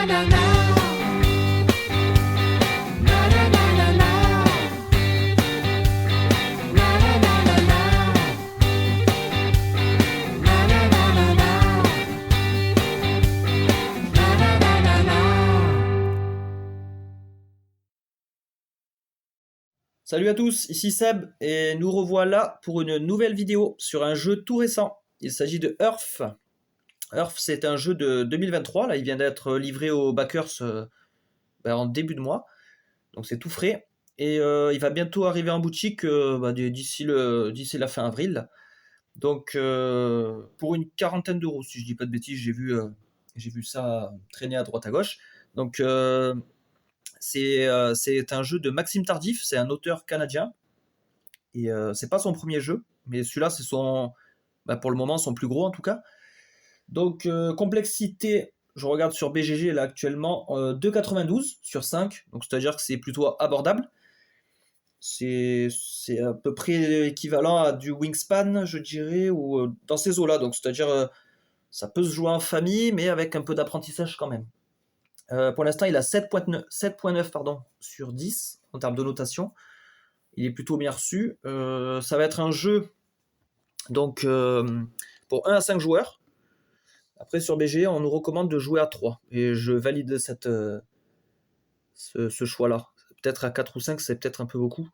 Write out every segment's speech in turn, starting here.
Salut à tous, ici Seb et nous revoilà pour une nouvelle vidéo sur un jeu tout récent. Il s'agit de Earth. Earth, c'est un jeu de 2023, là il vient d'être livré aux backers en début de mois, donc c'est tout frais. Et il va bientôt arriver en boutique d'ici la fin avril. Donc pour une quarantaine d'euros, si je dis pas de bêtises, j'ai vu ça traîner à droite à gauche. Donc c'est un jeu de Maxime Tardif, c'est un auteur canadien. Et c'est pas son premier jeu, mais celui-là c'est pour le moment son plus gros en tout cas. Donc complexité, je regarde sur BGG là actuellement 2,92 sur 5, donc c'est-à-dire que c'est plutôt abordable. C'est à peu près équivalent à du Wingspan, je dirais, ou dans ces eaux-là. Donc c'est-à-dire ça peut se jouer en famille, mais avec un peu d'apprentissage quand même. Pour l'instant, il a 7,9 sur 10 en termes de notation. Il est plutôt bien reçu. Ça va être un jeu donc pour 1 à 5 joueurs. Après sur BG, on nous recommande de jouer à 3. Et je valide ce choix-là. Peut-être à 4 ou 5, c'est peut-être un peu beaucoup.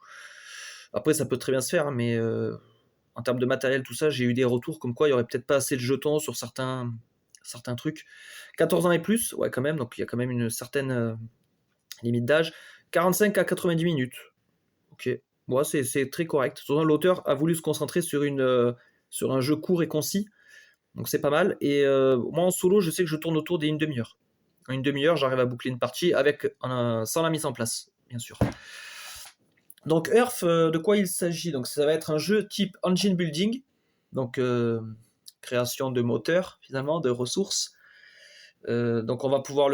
Après, ça peut très bien se faire, mais en termes de matériel, tout ça, j'ai eu des retours comme quoi il n'y aurait peut-être pas assez de jetons sur certains trucs. 14 ans et plus, ouais quand même, donc il y a quand même une certaine limite d'âge. 45 à 90 minutes. Ok. Moi, c'est très correct. Souvent, l'auteur a voulu se concentrer sur un jeu court et concis, donc c'est pas mal. Et moi, en solo, je sais que je tourne autour des 1/2 heure. En 1/2 heure, j'arrive à boucler une partie sans la mise en place, bien sûr. Donc Earth, de quoi il s'agit? Donc ça va être un jeu type engine building, donc création de moteurs, finalement, de ressources. Donc on va pouvoir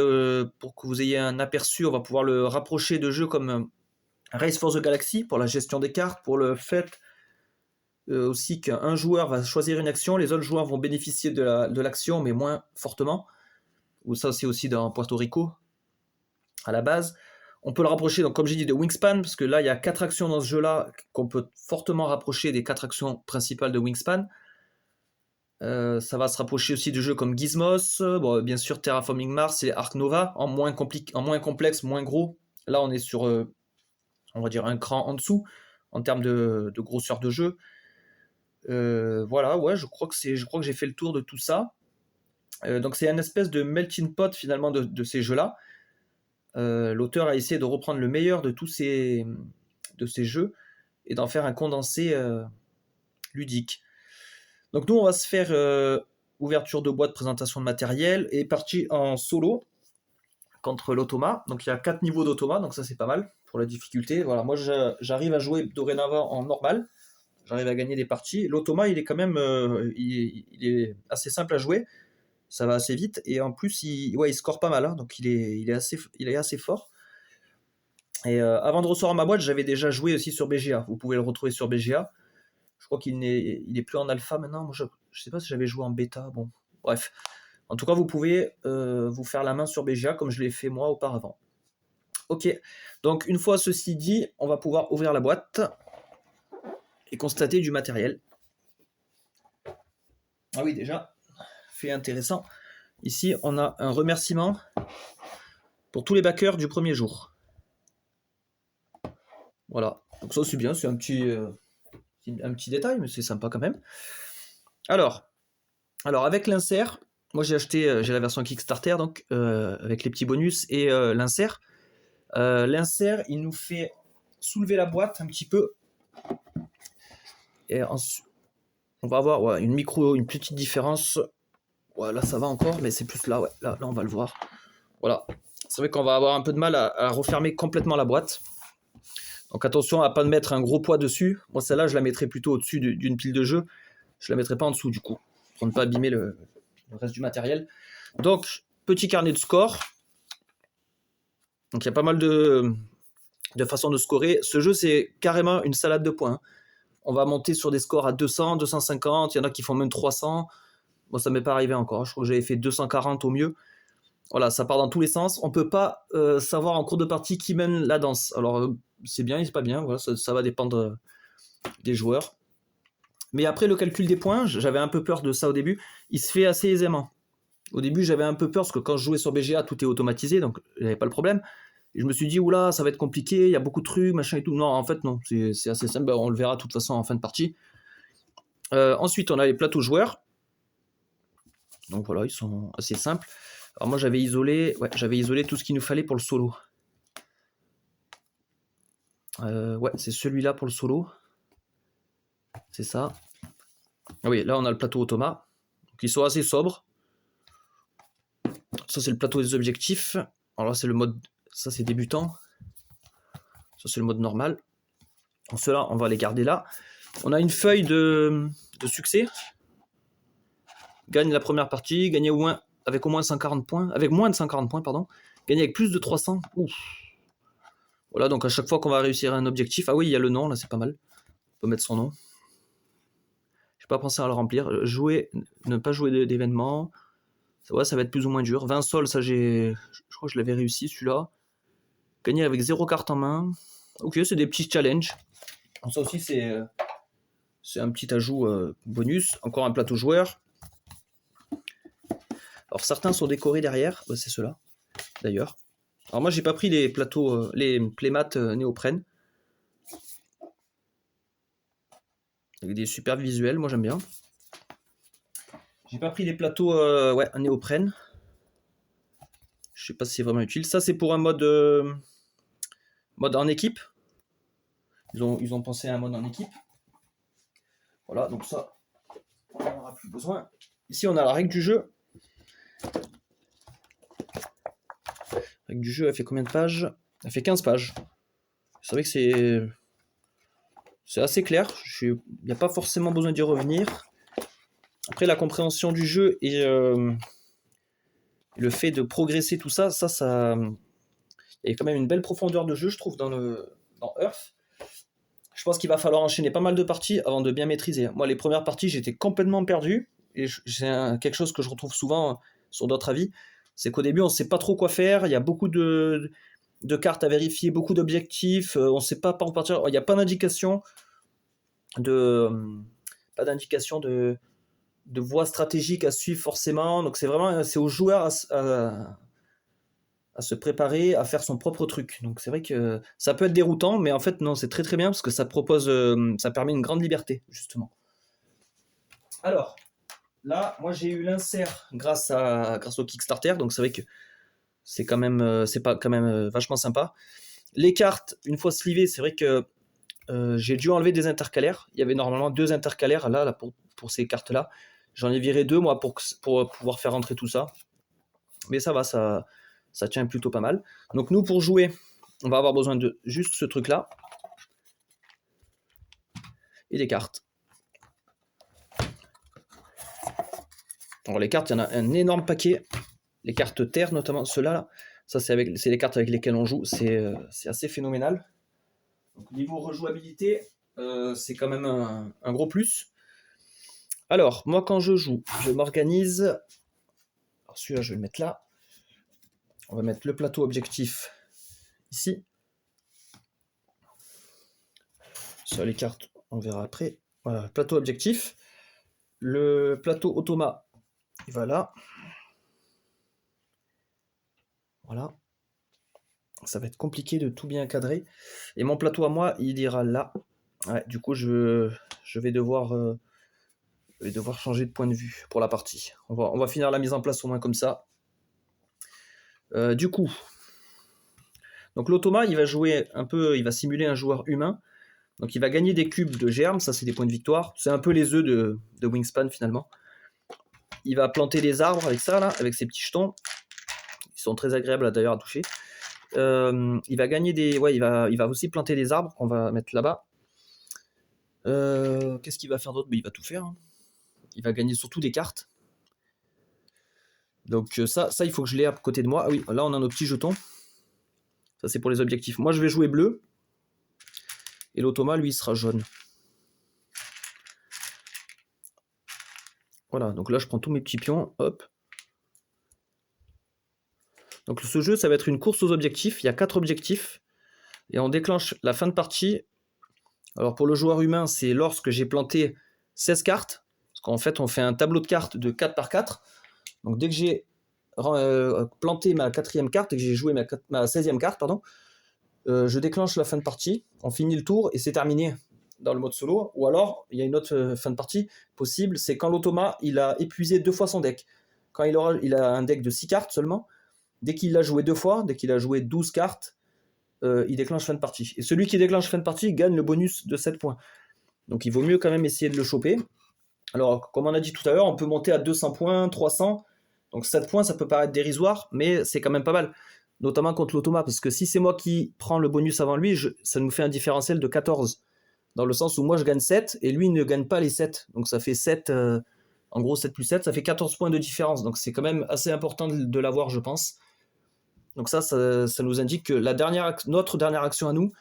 pour que vous ayez un aperçu, on va pouvoir le rapprocher de jeux comme Race for the Galaxy pour la gestion des cartes, pour le fait aussi qu'un joueur va choisir une action, les autres joueurs vont bénéficier de l'action, mais moins fortement. Ou ça, c'est aussi dans Puerto Rico, à la base. On peut le rapprocher, donc comme j'ai dit, de Wingspan, parce que là, il y a 4 actions dans ce jeu-là qu'on peut fortement rapprocher des 4 actions principales de Wingspan. Ça va se rapprocher aussi de jeux comme Gizmos, bien sûr Terraforming Mars et Ark Nova, en moins complexe, moins gros. Là, on est sur, on va dire, un cran en dessous, en termes de grosseur de jeu. Voilà, ouais, je crois que j'ai fait le tour de tout ça. Donc c'est une espèce de melting pot finalement de ces jeux-là. L'auteur a essayé de reprendre le meilleur de tous ces jeux et d'en faire un condensé ludique. Donc nous, on va se faire ouverture de boîte, présentation de matériel, et partie en solo contre l'automa. Donc il y a 4 niveaux d'automa, donc ça c'est pas mal pour la difficulté. Voilà, moi j'arrive à jouer dorénavant en normal. J'arrive à gagner des parties. L'automa, il est quand même il est assez simple à jouer. Ça va assez vite. Et en plus, il score pas mal. Hein, donc il est assez fort. Et avant de recevoir ma boîte, j'avais déjà joué aussi sur BGA. Vous pouvez le retrouver sur BGA. Je crois qu'il est plus en alpha maintenant. Moi, je sais pas si j'avais joué en bêta. Bon, bref. En tout cas, vous pouvez vous faire la main sur BGA comme je l'ai fait moi auparavant. Ok. Donc, une fois ceci dit, on va pouvoir ouvrir la boîte et constater du matériel. Ah oui, déjà, fait intéressant. Ici, on a un remerciement pour tous les backers du premier jour. Voilà. Donc ça, c'est bien, c'est un petit détail, mais c'est sympa quand même. Alors avec l'insert, moi j'ai la version Kickstarter, donc avec les petits bonus et l'insert. L'insert, il nous fait soulever la boîte un petit peu. Et ensuite, on va avoir une petite différence. Ouais, là ça va encore, mais c'est plus là, ouais. Là on va le voir. Voilà. C'est vrai qu'on va avoir un peu de mal à refermer complètement la boîte. Donc attention à ne pas mettre un gros poids dessus. Moi celle-là, je la mettrai plutôt au-dessus d'une pile de jeux. Je la mettrai pas en dessous du coup, pour ne pas abîmer le reste du matériel. Donc, petit carnet de score. Donc il y a pas mal de façons de scorer. Ce jeu, c'est carrément une salade de points. On va monter sur des scores à 200, 250, il y en a qui font même 300. Moi, ça m'est pas arrivé encore. Je crois que j'avais fait 240 au mieux. Voilà, ça part dans tous les sens. On peut pas savoir en cours de partie qui mène la danse. Alors, c'est bien et c'est pas bien. Voilà, ça va dépendre des joueurs. Mais après, le calcul des points, j'avais un peu peur de ça au début. Il se fait assez aisément. Au début, j'avais un peu peur parce que quand je jouais sur BGA, tout est automatisé, donc j'avais pas le problème. Et je me suis dit, oula, ça va être compliqué, il y a beaucoup de trucs, machin et tout. Non, en fait, non, c'est assez simple. On le verra de toute façon en fin de partie. Ensuite, on a les plateaux joueurs. Donc voilà, ils sont assez simples. Alors moi, j'avais isolé tout ce qu'il nous fallait pour le solo. Ouais, c'est celui-là pour le solo. C'est ça. Ah oui, là, on a le plateau automa. Donc, ils sont assez sobres. Ça, c'est le plateau des objectifs. Alors là, c'est le mode... Ça, c'est débutant. Ça, c'est le mode normal. Donc, ceux-là, on va les garder là. On a une feuille de succès. Gagne la première partie. Gagner avec au moins 140 points. Avec moins de 140 points, pardon. Gagner avec plus de 300. Ouf. Voilà, donc à chaque fois qu'on va réussir un objectif... Ah oui, il y a le nom, là, c'est pas mal. On peut mettre son nom. Je n'ai pas pensé à le remplir. Ne pas jouer d'événements. Ouais, ça va être plus ou moins dur. 20 sols, ça je crois que je l'avais réussi celui-là. Gagner avec 0 carte en main. Ok, c'est des petits challenges. Ça aussi, c'est un petit ajout bonus. Encore un plateau joueur. Alors certains sont décorés derrière. C'est ceux-là, d'ailleurs. Alors moi, j'ai pas pris les plateaux, les playmats néoprène. Avec des super visuels, moi j'aime bien. J'ai pas pris les plateaux en néoprène. Je sais pas si c'est vraiment utile. Ça, c'est pour un mode en équipe. Ils ont pensé à un mode en équipe. Voilà, donc ça, on n'en aura plus besoin. Ici, on a la règle du jeu. La règle du jeu, elle fait combien de pages? Elle fait 15 pages. C'est vrai que c'est assez clair. Il n'y a pas forcément besoin d'y revenir. Après, la compréhension du jeu et le fait de progresser, tout ça, il y a quand même une belle profondeur de jeu, je trouve, dans Earth. Je pense qu'il va falloir enchaîner pas mal de parties avant de bien maîtriser. Moi, les premières parties, j'étais complètement perdu. Et c'est quelque chose que je retrouve souvent sur d'autres avis. C'est qu'au début, on ne sait pas trop quoi faire. Il y a beaucoup de cartes à vérifier, beaucoup d'objectifs. On ne sait pas par où partir. Il n'y a pas d'indication de voie stratégique à suivre forcément. Donc c'est aux joueurs à se préparer, à faire son propre truc. Donc c'est vrai que ça peut être déroutant, mais en fait non, c'est très très bien parce que ça permet une grande liberté justement. Alors là, moi j'ai eu l'insert grâce au Kickstarter, donc c'est vrai que c'est quand même vachement sympa. Les cartes, une fois slivées, c'est vrai que j'ai dû enlever des intercalaires. Il y avait normalement 2 intercalaires là pour ces cartes là. J'en ai viré 2 moi pour pouvoir faire rentrer tout ça. Mais ça va, ça tient plutôt pas mal. Donc nous, pour jouer, on va avoir besoin de juste ce truc-là. Et des cartes. Alors les cartes, il y en a un énorme paquet. Les cartes terre, notamment ceux-là. Là. Ça, c'est les cartes avec lesquelles on joue. C'est assez phénoménal. Donc, niveau rejouabilité, c'est quand même un gros plus. Alors, moi, quand je joue, je m'organise. Alors celui-là, je vais le mettre là. On va mettre le plateau objectif ici. Sur les cartes, on verra après. Voilà, plateau objectif. Le plateau automa, il va là. Voilà. Ça va être compliqué de tout bien cadrer. Et mon plateau à moi, il ira là. Ouais, du coup, je vais devoir changer de point de vue pour la partie. On va finir la mise en place au moins comme ça. Du coup, donc l'automa, il va jouer un peu, il va simuler un joueur humain. Donc il va gagner des cubes de germes, ça c'est des points de victoire. C'est un peu les œufs de Wingspan finalement. Il va planter des arbres avec ça, là, avec ses petits jetons. Ils sont très agréables d'ailleurs à toucher. Il va gagner il va aussi planter des arbres qu'on va mettre là-bas. Qu'est-ce qu'il va faire d'autre? Il va tout faire. Hein. Il va gagner surtout des cartes. Donc ça, il faut que je l'ai à côté de moi. Ah oui, là on a nos petits jetons. Ça c'est pour les objectifs. Moi je vais jouer bleu. Et l'automa, lui, il sera jaune. Voilà, donc là je prends tous mes petits pions. Hop. Donc ce jeu, ça va être une course aux objectifs. Il y a 4 objectifs. Et on déclenche la fin de partie. Alors pour le joueur humain, c'est lorsque j'ai planté 16 cartes. Parce qu'en fait, on fait un tableau de cartes de 4 par 4. Donc dès que j'ai planté ma 4e carte et que j'ai joué ma 16e carte, pardon, je déclenche la fin de partie. On finit le tour et c'est terminé dans le mode solo. Ou alors, il y a une autre fin de partie possible, c'est quand l'automa, il a épuisé 2 fois son deck. Quand il a un deck de 6 cartes seulement, dès qu'il l'a joué 2 fois, dès qu'il a joué 12 cartes, il déclenche fin de partie. Et celui qui déclenche fin de partie gagne le bonus de 7 points. Donc il vaut mieux quand même essayer de le choper. Alors, comme on a dit tout à l'heure, on peut monter à 200 points, 300. Donc 7 points, ça peut paraître dérisoire, mais c'est quand même pas mal. Notamment contre l'automa, parce que si c'est moi qui prends le bonus avant lui, ça nous fait un différentiel de 14. Dans le sens où moi je gagne 7 et lui ne gagne pas les 7. Donc ça fait 7, en gros 7 plus 7, ça fait 14 points de différence. Donc c'est quand même assez important de l'avoir, je pense. Donc ça nous indique que notre dernière action à nous,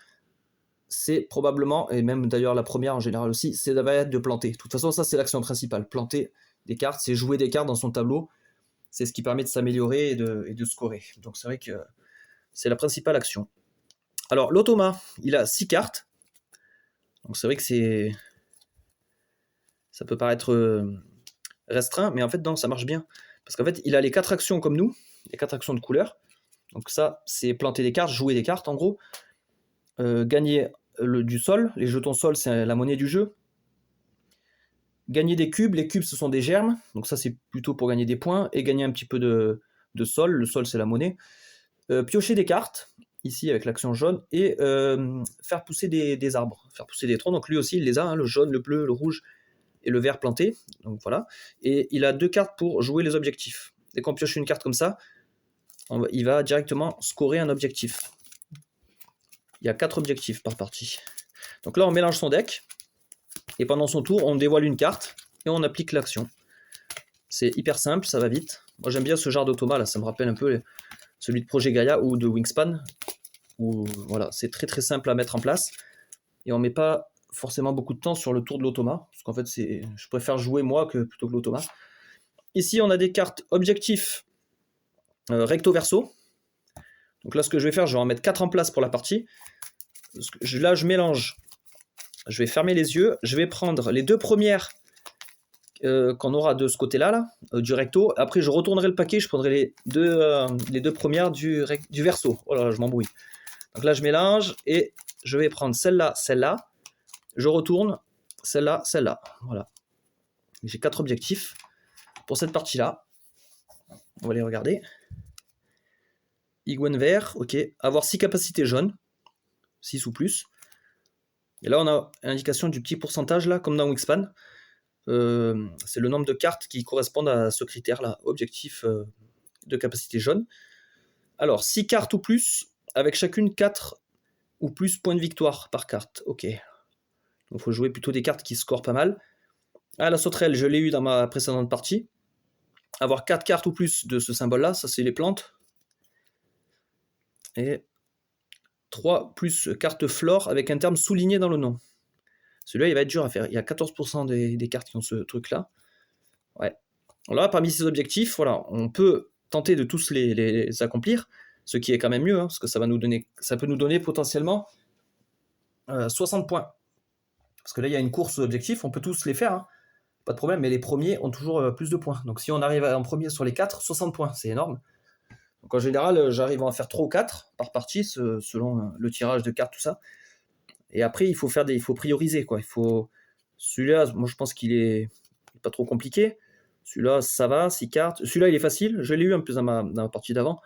c'est probablement, et même d'ailleurs la première en général aussi, c'est de planter. De toute façon, ça c'est l'action principale. Planter des cartes, c'est jouer des cartes dans son tableau. C'est ce qui permet de s'améliorer et de scorer. Donc c'est vrai que c'est la principale action. Alors l'automa, il a 6 cartes. Donc c'est vrai que ça peut paraître restreint, mais en fait non, ça marche bien. Parce qu'en fait, il a les 4 actions comme nous, les 4 actions de couleur. Donc ça, c'est planter des cartes, jouer des cartes en gros. Gagner du sol, les jetons sol, c'est la monnaie du jeu. Gagner des cubes, les cubes ce sont des germes, donc ça c'est plutôt pour gagner des points, et gagner un petit peu de sol, le sol c'est la monnaie. Piocher des cartes, ici avec l'action jaune, et faire pousser des arbres, faire pousser des troncs, donc lui aussi il les a, hein, le jaune, le bleu, le rouge et le vert planté, donc voilà. Et il a 2 cartes pour jouer les objectifs. Dès qu'on pioche une carte comme ça, il va directement scorer un objectif. Il y a 4 objectifs par partie. Donc là on mélange son deck, et pendant son tour on dévoile une carte, et on applique l'action. C'est hyper simple, ça va vite. Moi j'aime bien ce genre d'automa là, ça me rappelle un peu celui de Projet Gaia ou de Wingspan, où voilà, c'est très très simple à mettre en place, et on met pas forcément beaucoup de temps sur le tour de l'automa, parce qu'en fait je préfère jouer moi plutôt que l'automa. Ici on a des cartes objectifs recto verso. Donc là ce que je vais faire, je vais en mettre 4 en place pour la partie. Là je mélange, je vais fermer les yeux, je vais prendre les 2 premières qu'on aura de ce côté-là, du recto. Après, je retournerai le paquet, je prendrai les deux premières du verso. Oh là là, je m'embrouille. Donc là, je mélange et je vais prendre celle-là, celle-là. Je retourne celle-là, celle-là. Voilà. J'ai 4 objectifs pour cette partie-là. On va les regarder. Iguane vert, ok. Avoir 6 capacités jaunes, 6 ou plus. Et là, on a l'indication du petit pourcentage, là, comme dans Wingspan. C'est le nombre de cartes qui correspondent à ce critère-là, objectif de capacité jaune. Alors, 6 cartes ou plus, avec chacune 4 ou plus points de victoire par carte. Ok. Donc, il faut jouer plutôt des cartes qui scorent pas mal. Ah, la sauterelle, je l'ai eu dans ma précédente partie. Avoir 4 cartes ou plus de ce symbole-là, ça c'est les plantes. Et 3 plus cartes flore avec un terme souligné dans le nom. Celui-là, il va être dur à faire. Il y a 14% des cartes qui ont ce truc-là. Ouais. Là, parmi ces objectifs, voilà, on peut tenter de tous les accomplir, ce qui est quand même mieux, hein, parce que ça peut nous donner potentiellement 60 points. Parce que là, il y a une course aux objectifs, on peut tous les faire, hein, pas de problème, mais les premiers ont toujours plus de points. Donc si on arrive en premier sur les 4, 60 points, c'est énorme. Donc en général, j'arrive à en faire 3 ou 4 par partie, selon le tirage de cartes, tout ça. Et après, il faut prioriser, quoi. Celui-là, moi je pense qu'il est pas trop compliqué. Celui-là, ça va, 6 cartes. Celui-là, il est facile. Je l'ai eu un peu dans ma partie d'avant.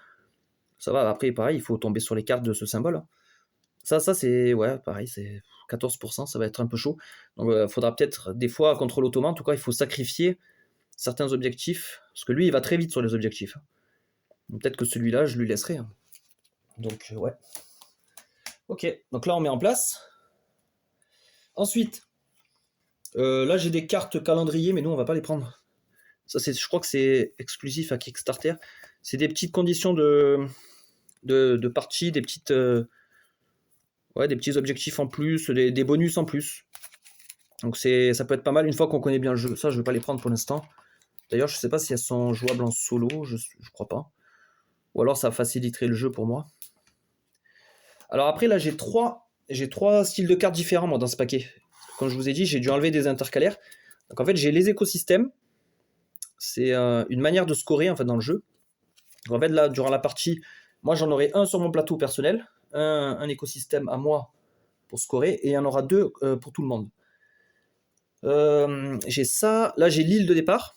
Ça va, après, pareil, il faut tomber sur les cartes de ce symbole. Ça c'est, ouais, pareil, c'est 14%, ça va être un peu chaud. Donc, il faudra peut-être, des fois, contre l'automa, en tout cas, il faut sacrifier certains objectifs. Parce que lui, il va très vite sur les objectifs. Peut-être que celui-là, je lui laisserai. Donc, ouais. Ok, donc là, on met en place. Ensuite, là, j'ai des cartes calendrier, mais nous, on va pas les prendre. Ça, je crois que c'est exclusif à Kickstarter. C'est des petites conditions de partie, des petites, des petits objectifs en plus, des bonus en plus. Donc ça peut être pas mal une fois qu'on connaît bien le jeu. Ça, je vais pas les prendre pour l'instant. D'ailleurs, je sais pas si elles sont jouables en solo, je crois pas. Ou alors ça faciliterait le jeu pour moi. Alors après, là, j'ai trois styles de cartes différents, moi, dans ce paquet. Comme je vous ai dit, j'ai dû enlever des intercalaires. Donc en fait, j'ai les écosystèmes. C'est une manière de scorer, en fait, dans le jeu. Donc en fait, là, durant la partie, moi, j'en aurai un sur mon plateau personnel, un écosystème à moi pour scorer, et il y en aura deux pour tout le monde. J'ai ça. Là, j'ai l'île de départ.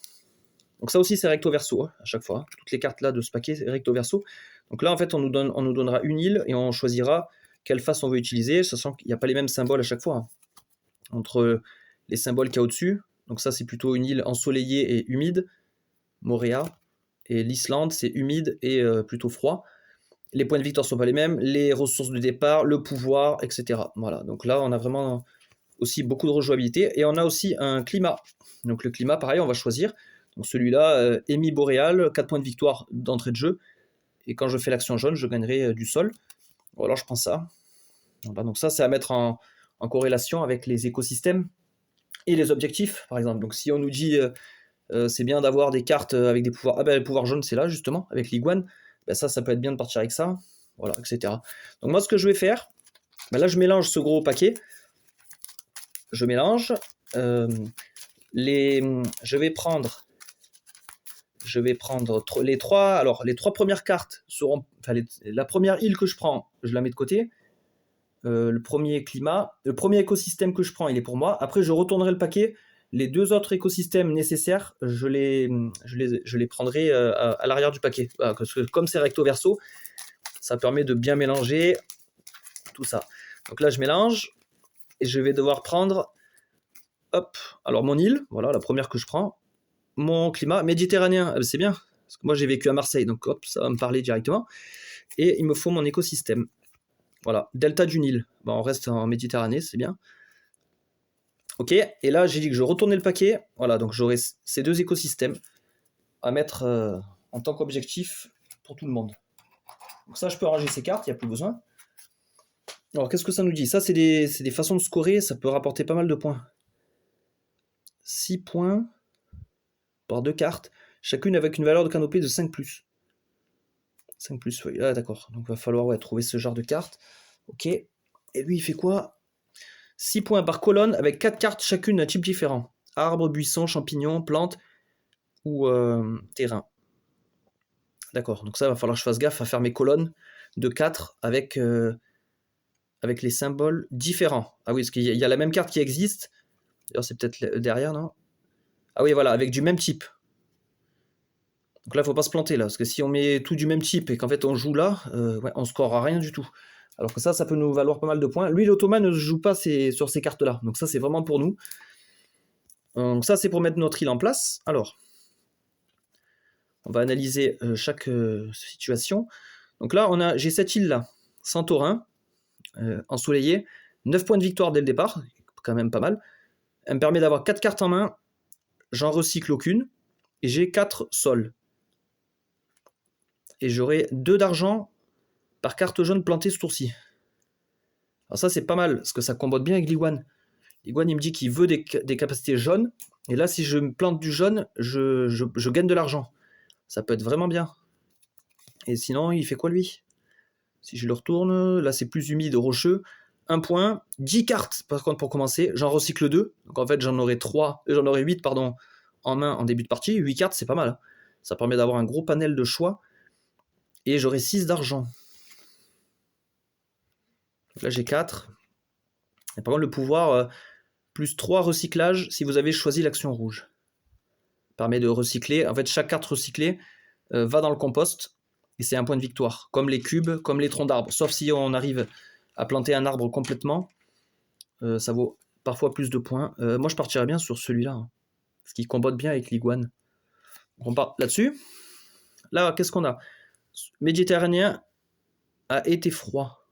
Donc ça aussi, c'est recto verso, hein, à chaque fois. Hein. Toutes les cartes là de ce paquet, c'est recto verso. Donc là, en fait, on nous donnera une île et on choisira quelle face on veut utiliser, sachant qu'il n'y a pas les mêmes symboles à chaque fois. Hein. Entre les symboles qu'il y a au-dessus, donc ça, c'est plutôt une île ensoleillée et humide, Moréa, et l'Islande, c'est humide et plutôt froid. Les points de victoire ne sont pas les mêmes, les ressources de départ, le pouvoir, etc. Voilà, donc là, on a vraiment aussi beaucoup de rejouabilité. Et on a aussi un climat. Donc le climat, pareil, on va choisir. Donc celui-là, Émis boréal, 4 points de victoire d'entrée de jeu. Et quand je fais l'action jaune, je gagnerai du sol. Bon, alors je prends ça. Voilà, donc ça, c'est à mettre en corrélation avec les écosystèmes et les objectifs, par exemple. Donc si on nous dit c'est bien d'avoir des cartes avec des pouvoirs... Ah ben le pouvoir jaune, c'est là, justement, avec l'iguane. Ben, ça peut être bien de partir avec ça. Voilà, etc. Donc moi, ce que je vais faire, ben là, je mélange ce gros paquet. Je mélange. Je vais prendre les trois. Alors, les trois premières cartes seront. Enfin, la première île que je prends, je la mets de côté. Le premier climat, le premier écosystème que je prends, il est pour moi. Après, je retournerai le paquet. Les deux autres écosystèmes nécessaires, je les prendrai à l'arrière du paquet. Voilà, parce que comme c'est recto verso, ça permet de bien mélanger tout ça. Donc là, je mélange et je vais devoir prendre. Hop, alors mon île, voilà la première que je prends. Mon climat méditerranéen, c'est bien, parce que moi j'ai vécu à Marseille, donc hop, ça va me parler directement. Et il me faut mon écosystème. Voilà, delta d'une île. Bon, on reste en Méditerranée, c'est bien. Ok, et là j'ai dit que je retournais le paquet. Voilà, donc j'aurai ces deux écosystèmes à mettre en tant qu'objectif pour tout le monde. Donc ça, je peux ranger ces cartes, il n'y a plus besoin. Alors qu'est-ce que ça nous dit? Ça, c'est des façons de scorer, ça peut rapporter pas mal de points. 6 points par deux cartes, chacune avec une valeur de canopée de 5+. 5+, oui. Ah d'accord, donc il va falloir trouver ce genre de carte. Ok, et lui il fait quoi? 6 points par colonne avec 4 cartes chacune d'un type différent. Arbre, buisson, champignon, plante ou terrain. D'accord, donc ça va falloir que je fasse gaffe à faire mes colonnes de 4 avec les symboles différents. Ah oui, parce qu'il y a la même carte qui existe. D'ailleurs c'est peut-être derrière, non? Ah oui, voilà, avec du même type. Donc là, il ne faut pas se planter, là, parce que si on met tout du même type et qu'en fait on joue là, on ne scorera rien du tout. Alors que ça peut nous valoir pas mal de points. Lui, l'Ottoman ne joue pas sur ces cartes-là, donc ça, c'est vraiment pour nous. Donc ça, c'est pour mettre notre île en place. Alors, on va analyser chaque situation. Donc là, j'ai cette île-là, Santorin, ensoleillée, 9 points de victoire dès le départ, quand même pas mal. Elle me permet d'avoir 4 cartes en main, j'en recycle aucune, et j'ai 4 sols. Et j'aurai 2 d'argent par carte jaune plantée ce tour-ci. Alors ça, c'est pas mal, parce que ça combote bien avec l'Iguane. L'Iguane, il me dit qu'il veut des capacités jaunes, et là, si je me plante du jaune, je gagne de l'argent. Ça peut être vraiment bien. Et sinon, il fait quoi, lui? Si je le retourne, là, c'est plus humide, rocheux. 1 point, 10 cartes, par contre, pour commencer. J'en recycle 2. Donc, en fait, j'en aurai 8, en main en début de partie. 8 cartes, c'est pas mal. Ça permet d'avoir un gros panel de choix. Et j'aurai 6 d'argent. Là, j'ai 4. Et par contre, le pouvoir, plus 3 recyclages si vous avez choisi l'action rouge. Permet de recycler. En fait, chaque carte recyclée va dans le compost. Et c'est un point de victoire. Comme les cubes, comme les troncs d'arbres. Sauf si on arrive à planter un arbre complètement. Ça vaut parfois plus de points. Moi, je partirais bien sur celui-là. Hein, parce qu'il combote bien avec l'iguane. On part là-dessus. Là, qu'est-ce qu'on a? Méditerranéen a été froid.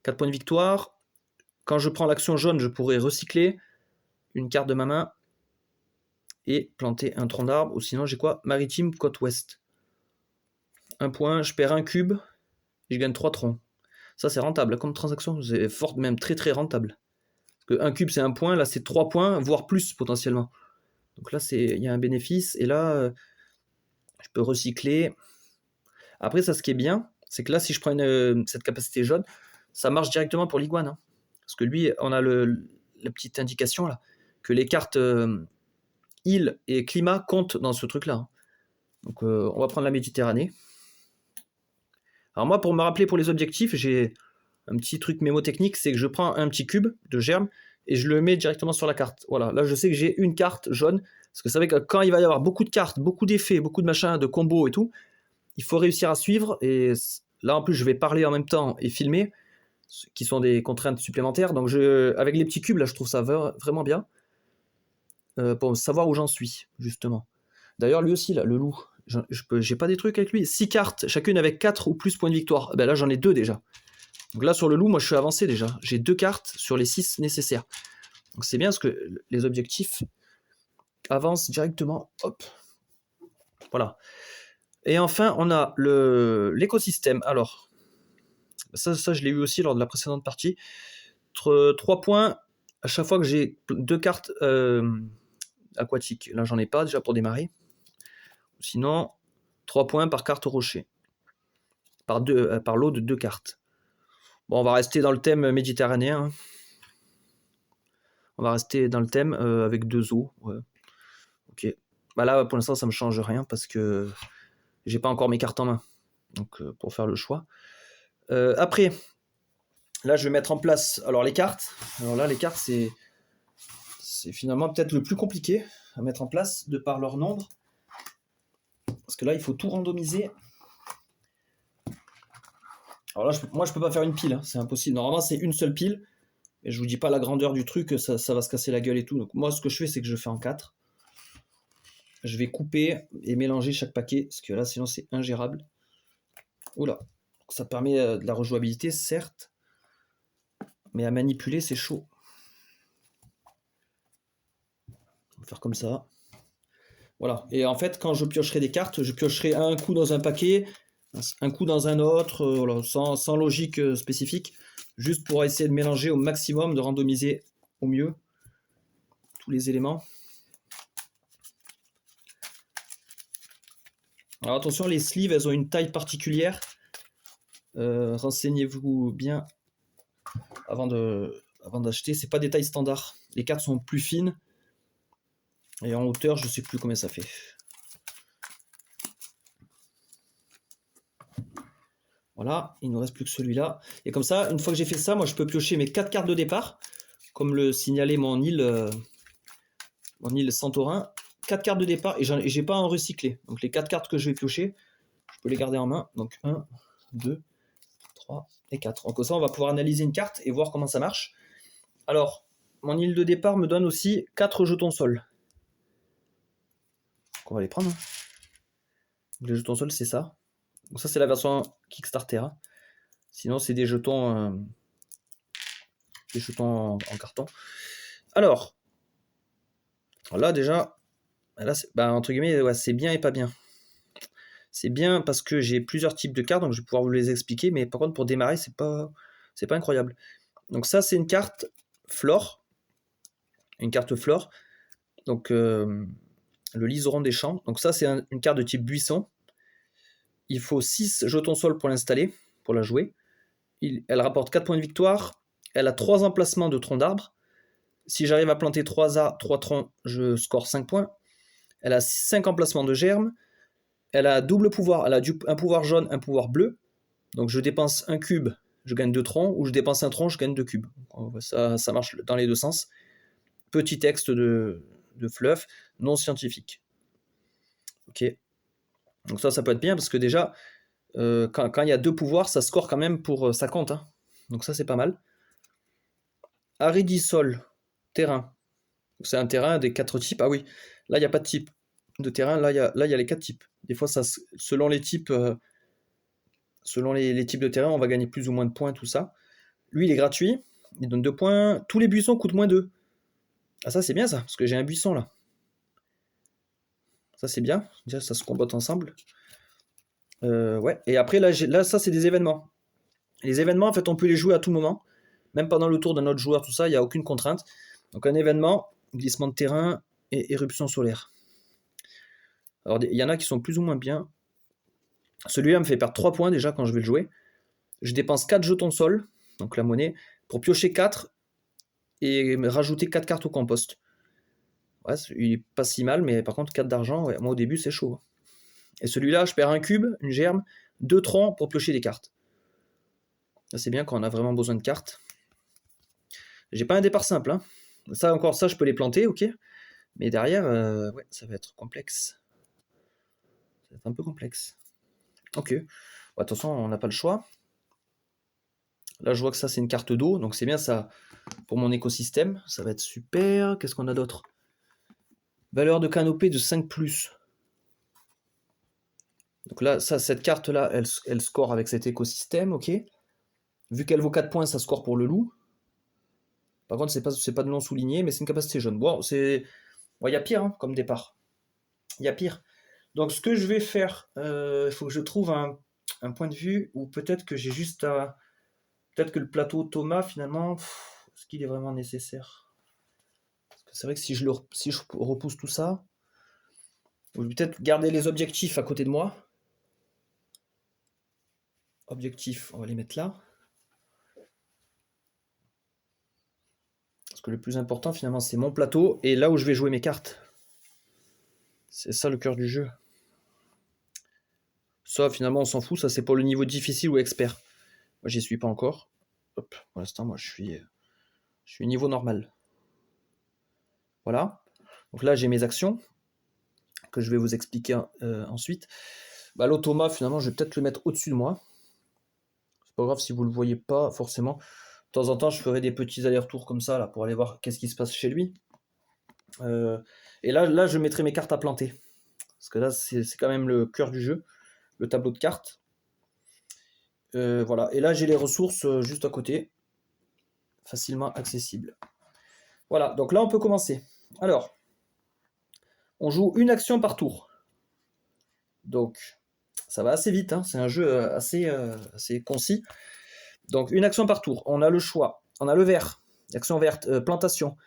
4 points de victoire. Quand je prends l'action jaune, je pourrais recycler une carte de ma main et planter un tronc d'arbre. Ou sinon, j'ai quoi? Maritime, côte ouest. 1 point, je perds un cube et je gagne 3 troncs. Ça, c'est rentable. Comme transaction, c'est fort, même très très rentable. Parce que 1 cube, c'est 1 point. Là, c'est 3 points, voire plus potentiellement. Donc là, il y a un bénéfice. Et là, je peux recycler. Après, ça, ce qui est bien, c'est que là, si je prends cette capacité jaune, ça marche directement pour l'Iguane. Hein. Parce que lui, on a la petite indication là, que les cartes île et climat comptent dans ce truc-là. Hein. Donc, on va prendre la Méditerranée. Alors moi, pour me rappeler pour les objectifs, j'ai un petit truc mémotechnique, c'est que je prends un petit cube de germe et je le mets directement sur la carte. Voilà, là je sais que j'ai une carte jaune, parce que vous savez que quand il va y avoir beaucoup de cartes, beaucoup d'effets, beaucoup de machins, de combos et tout, il faut réussir à suivre, et là en plus je vais parler en même temps et filmer, qui sont des contraintes supplémentaires, donc avec les petits cubes là je trouve ça vraiment bien, pour savoir où j'en suis, justement. D'ailleurs lui aussi là, le loup, j'ai pas des trucs avec lui, 6 cartes, chacune avec 4 ou plus points de victoire, ben là j'en ai 2 déjà. Donc là, sur le loup, moi, je suis avancé déjà. J'ai 2 cartes sur les 6 nécessaires. Donc c'est bien parce que les objectifs avancent directement. Hop. Voilà. Et enfin, on a l'écosystème. Alors, ça, je l'ai eu aussi lors de la précédente partie. 3 points à chaque fois que j'ai 2 cartes aquatiques. Là, j'en ai pas déjà pour démarrer. Sinon, 3 points par carte rocher. Par lot de 2 cartes. Bon, on va rester dans le thème méditerranéen. Hein. On va rester dans le thème avec 2 eaux. Ouais. Ok. Bah là, pour l'instant, ça me change rien parce que j'ai pas encore mes cartes en main. Donc, pour faire le choix. Après, là, je vais mettre en place alors les cartes. Alors là, les cartes, c'est finalement peut-être le plus compliqué à mettre en place de par leur nombre. Parce que là, il faut tout randomiser. Alors là, moi, je peux pas faire une pile. Hein. C'est impossible. Normalement, c'est une seule pile. Et je vous dis pas la grandeur du truc, ça va se casser la gueule et tout. Donc moi, ce que je fais, c'est que je fais en 4. Je vais couper et mélanger chaque paquet, parce que là, sinon, c'est ingérable. Oula, ça permet de la rejouabilité, certes, mais à manipuler, c'est chaud. On va faire comme ça. Voilà, et en fait, quand je piocherai des cartes, je piocherai un coup dans un paquet, un coup dans un autre, voilà, sans logique spécifique, juste pour essayer de mélanger au maximum, de randomiser au mieux tous les éléments. Alors attention, les sleeves, elles ont une taille particulière. Renseignez-vous bien avant d'acheter. C'est pas des tailles standards. Les cartes sont plus fines. Et en hauteur, je sais plus combien ça fait. Voilà, il ne nous reste plus que celui-là. Et comme ça, une fois que j'ai fait ça, moi je peux piocher mes 4 cartes de départ, comme le signalait mon île Santorin. 4 cartes de départ, et j'ai pas à en recycler. Donc les 4 cartes que je vais piocher, je peux les garder en main. Donc 1, 2, 3 et 4. Donc comme ça, on va pouvoir analyser une carte et voir comment ça marche. Alors, mon île de départ me donne aussi 4 jetons sol. Donc on va les prendre. Les jetons sol, c'est ça. Donc ça, c'est la version Kickstarter. Sinon, c'est des jetons en carton. Alors là, déjà, là, entre guillemets, ouais, c'est bien et pas bien. C'est bien parce que j'ai plusieurs types de cartes, donc je vais pouvoir vous les expliquer, mais par contre, pour démarrer, c'est pas incroyable. Donc ça, c'est une carte flore. Une carte flore. Donc, le liseron des champs. Donc ça, c'est une carte de type buisson. Il faut 6 jetons sol pour l'installer, pour la jouer. Elle rapporte 4 points de victoire. Elle a 3 emplacements de troncs d'arbres. Si j'arrive à planter 3 troncs, je score 5 points. Elle a 5 emplacements de germes. Elle a double pouvoir. Elle a un pouvoir jaune, un pouvoir bleu. Donc je dépense un cube, je gagne 2 troncs. Ou je dépense un tronc, je gagne 2 cubes. Ça marche dans les deux sens. Petit texte de fluff, non scientifique. Ok. Donc ça peut être bien parce que déjà, quand il y a 2 pouvoirs, ça score quand même pour ça compte. Hein. Donc ça, c'est pas mal. Aridisol, terrain. C'est un terrain des 4 types. Ah oui, là, il n'y a pas de type de terrain. Là, il y a les 4 types. Des fois, selon les types, les types de terrain, on va gagner plus ou moins de points, tout ça. Lui, il est gratuit. Il donne 2 points. Tous les buissons coûtent moins 2. Ah, ça, c'est bien, ça, parce que j'ai un buisson, là. Ça, c'est bien. Déjà, ça se combotte ensemble. Ouais. Et après, là, ça, c'est des événements. Les événements, en fait, on peut les jouer à tout moment. Même pendant le tour d'un autre joueur, tout ça, il n'y a aucune contrainte. Donc, un événement, glissement de terrain et éruption solaire. Alors, il y en a qui sont plus ou moins bien. Celui-là me fait perdre 3 points déjà quand je vais le jouer. Je dépense 4 jetons de sol, donc la monnaie, pour piocher 4 et rajouter 4 cartes au compost. Ouais, il est pas si mal, mais par contre 4 d'argent, ouais, moi au début c'est chaud. Et celui-là, je perds un cube, une germe, 2 troncs pour piocher des cartes. C'est bien quand on a vraiment besoin de cartes. J'ai pas un départ simple, hein. Ça encore, ça je peux les planter, ok. Mais derrière, ouais, ça va être complexe. Ça va être un peu complexe. Ok. Bon, attention, on n'a pas le choix. Là, je vois que ça, c'est une carte d'eau, donc c'est bien ça pour mon écosystème. Ça va être super. Qu'est-ce qu'on a d'autre? Valeur de canopée de 5+. Donc là, ça, cette carte-là, elle score avec cet écosystème, ok. Vu qu'elle vaut 4 points, ça score pour le loup. Par contre, c'est pas de nom souligné, mais c'est une capacité jaune. Bon, c'est... Bon, y a pire, hein, comme départ. Il y a pire. Donc, ce que je vais faire, il faut que je trouve un point de vue où peut-être que j'ai juste à... Peut-être que le plateau Thomas, finalement, est-ce qu'il est vraiment nécessaire? Parce que c'est vrai que si je repousse tout ça, je vais peut-être garder les objectifs à côté de moi. Objectifs, on va les mettre là. Parce que le plus important, finalement, c'est mon plateau et là où je vais jouer mes cartes. C'est ça le cœur du jeu. Ça, finalement, on s'en fout. Ça, c'est pour le niveau difficile ou expert. Moi, j'y suis pas encore. Hop, pour l'instant, moi, je suis niveau normal. Voilà. Donc là, j'ai mes actions que je vais vous expliquer ensuite. Bah, l'automa, finalement, je vais peut-être le mettre au-dessus de moi. C'est pas grave si vous le voyez pas forcément. De temps en temps, je ferai des petits allers-retours comme ça là, pour aller voir qu'est-ce qui se passe chez lui. Et là, je mettrai mes cartes à planter. Parce que là, c'est quand même le cœur du jeu, le tableau de cartes. Voilà. Et là, j'ai les ressources juste à côté, facilement accessibles. Voilà, donc là, on peut commencer. Alors, on joue une action par tour. Donc, ça va assez vite, hein. C'est un jeu assez concis. Donc, une action par tour. On a le choix. On a le vert. Action verte, plantation.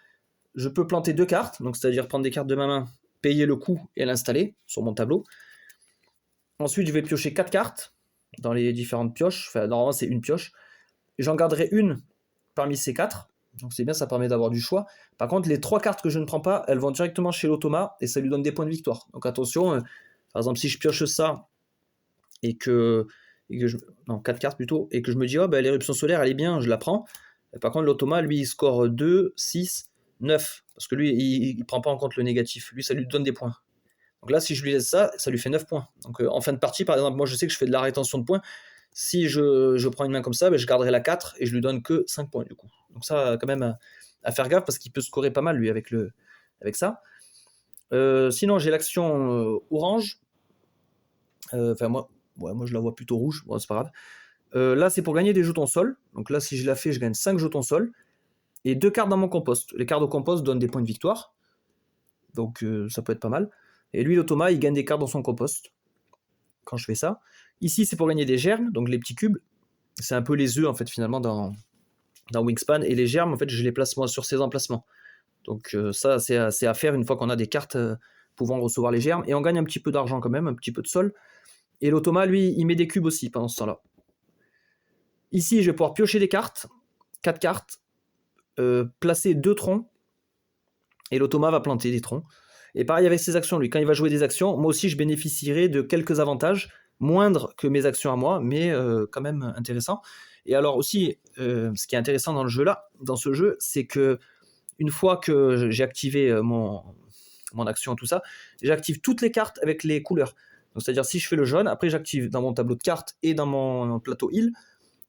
Je peux planter 2 cartes, donc c'est-à-dire prendre des cartes de ma main, payer le coût et l'installer sur mon tableau. Ensuite, je vais piocher 4 cartes dans les différentes pioches. Enfin, normalement, c'est une pioche. J'en garderai une parmi ces 4. Donc c'est bien, ça permet d'avoir du choix. Par contre, les 3 cartes que je ne prends pas, elles vont directement chez l'automa et ça lui donne des points de victoire. Donc attention, par exemple, si je pioche ça et que non, 4 cartes plutôt, et que je me dis, oh, bah, l'éruption solaire, elle est bien, je la prends. Et par contre, l'automa, lui, il score 2, 6, 9. Parce que lui, il ne prend pas en compte le négatif. Lui, ça lui donne des points. Donc là, si je lui laisse ça, ça lui fait 9 points. Donc en fin de partie, par exemple, moi, je sais que je fais de la rétention de points. Si je prends une main comme ça, ben, je garderai la 4 et je lui donne que 5 points du coup. Donc ça, quand même, à faire gaffe parce qu'il peut scorer pas mal lui avec ça. Sinon, j'ai l'action orange. Enfin, moi, je la vois plutôt rouge. Bon, c'est pas grave. Là, c'est pour gagner des jetons sol. Donc là, si je la fais, je gagne 5 jetons sol. Et 2 cartes dans mon compost. Les cartes au compost donnent des points de victoire. Donc ça peut être pas mal. Et lui, l'automa, il gagne des cartes dans son compost. Quand je fais ça. Ici, c'est pour gagner des germes, donc les petits cubes. C'est un peu les œufs, en fait, finalement, dans Wingspan. Et les germes, en fait, je les place moi sur ces emplacements. Donc ça, c'est à faire une fois qu'on a des cartes pouvant recevoir les germes. Et on gagne un petit peu d'argent quand même, un petit peu de sol. Et l'automa, lui, il met des cubes aussi pendant ce temps-là. Ici, je vais pouvoir piocher des cartes. 4 cartes. Placer 2 troncs. Et l'automa va planter des troncs. Et pareil avec ses actions, lui, quand il va jouer des actions, moi aussi je bénéficierai de quelques avantages, moindres que mes actions à moi, mais quand même intéressants. Et alors aussi, ce qui est intéressant dans ce jeu, c'est que une fois que j'ai activé mon action, tout ça, j'active toutes les cartes avec les couleurs. Donc c'est-à-dire si je fais le jaune, après j'active dans mon tableau de cartes et dans mon plateau heal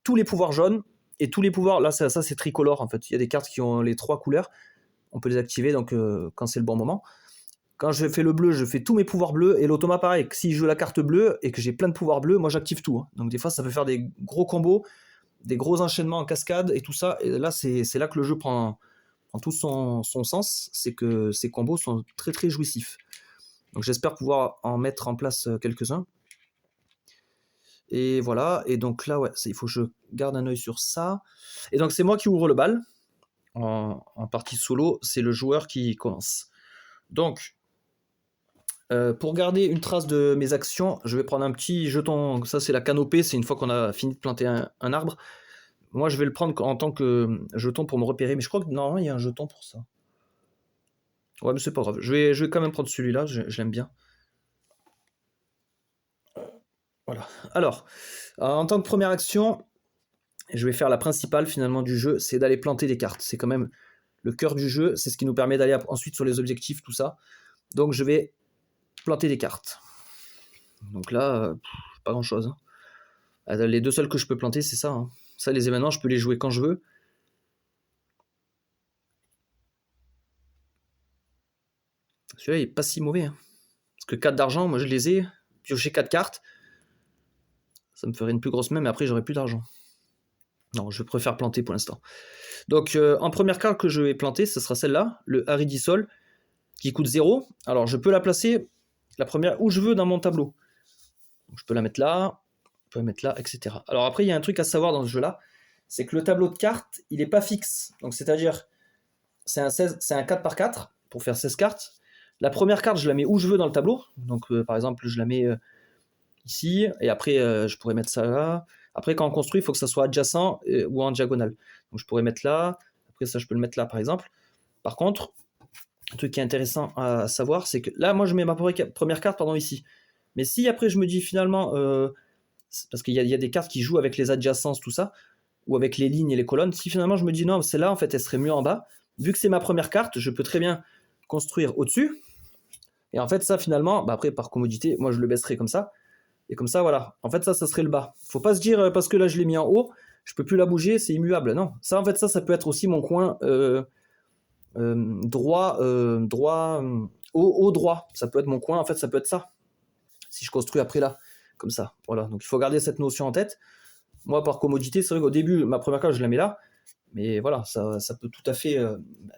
tous les pouvoirs jaunes et tous les pouvoirs. Là, ça c'est tricolore en fait. Il y a des cartes qui ont les 3 couleurs. On peut les activer donc quand c'est le bon moment. Quand je fais le bleu, je fais tous mes pouvoirs bleus, et l'automa pareil, si je joue la carte bleue et que j'ai plein de pouvoirs bleus, moi j'active tout. Hein. Donc des fois ça peut faire des gros combos, des gros enchaînements en cascade et tout ça, et là c'est là que le jeu prend tout son sens, c'est que ces combos sont très très jouissifs. Donc j'espère pouvoir en mettre en place quelques-uns. Et voilà, et donc là ouais, il faut que je garde un œil sur ça. Et donc c'est moi qui ouvre le bal, en partie solo, c'est le joueur qui commence. Donc Pour garder une trace de mes actions, je vais prendre un petit jeton. Ça, c'est la canopée. C'est une fois qu'on a fini de planter un arbre. Moi, je vais le prendre en tant que jeton pour me repérer. Mais je crois que normalement, il y a un jeton pour ça. Ouais, mais c'est pas grave. Je vais quand même prendre celui-là. Je l'aime bien. Voilà. Alors, en tant que première action, je vais faire la principale finalement du jeu, c'est d'aller planter des cartes. C'est quand même le cœur du jeu. C'est ce qui nous permet d'aller ensuite sur les objectifs, tout ça. Donc, je vais planter des cartes. Donc là, pas grand-chose. Hein. Les deux seuls que je peux planter, c'est ça. Hein. Ça, les événements, je peux les jouer quand je veux. Celui-là, il est pas si mauvais. Hein. Parce que 4 d'argent, moi je les ai. Piocher 4 cartes. Ça me ferait une plus grosse main, mais après, j'aurais plus d'argent. Non, je préfère planter pour l'instant. Donc, en première carte que je vais planter, ce sera celle-là, le Aridisol, qui coûte 0. Alors, je peux la placer, la première, où je veux dans mon tableau. Donc, je peux la mettre là, je peux la mettre là, etc. Alors après, il y a un truc à savoir dans ce jeu-là, c'est que le tableau de cartes, il n'est pas fixe. Donc, c'est-à-dire, c'est un 4 par 4 pour faire 16 cartes. La première carte, je la mets où je veux dans le tableau. Donc, par exemple, je la mets ici, et après, je pourrais mettre ça là. Après, quand on construit, il faut que ça soit adjacent ou en diagonale. Donc, je pourrais mettre là. Après, ça, je peux le mettre là, par exemple. Par contre, un truc qui est intéressant à savoir, c'est que là, moi, je mets ma première carte ici. Mais si après, je me dis finalement, parce qu'il y a des cartes qui jouent avec les adjacences, tout ça, ou avec les lignes et les colonnes, si finalement je me dis non, celle-là, en fait, elle serait mieux en bas, vu que c'est ma première carte, je peux très bien construire au-dessus. Et en fait, ça, finalement, après, par commodité, moi, je le baisserai comme ça. Et comme ça, voilà. En fait, ça serait le bas. Faut pas se dire, parce que là, je l'ai mis en haut, je peux plus la bouger, c'est immuable. Non. Ça, en fait, ça peut être aussi mon coin droit, haut droit. Ça peut être mon coin, en fait, ça peut être ça. Si je construis après là, comme ça. Voilà. Donc, il faut garder cette notion en tête. Moi, par commodité, c'est vrai qu'au début, ma première carte, je la mets là. Mais voilà, ça peut tout à fait...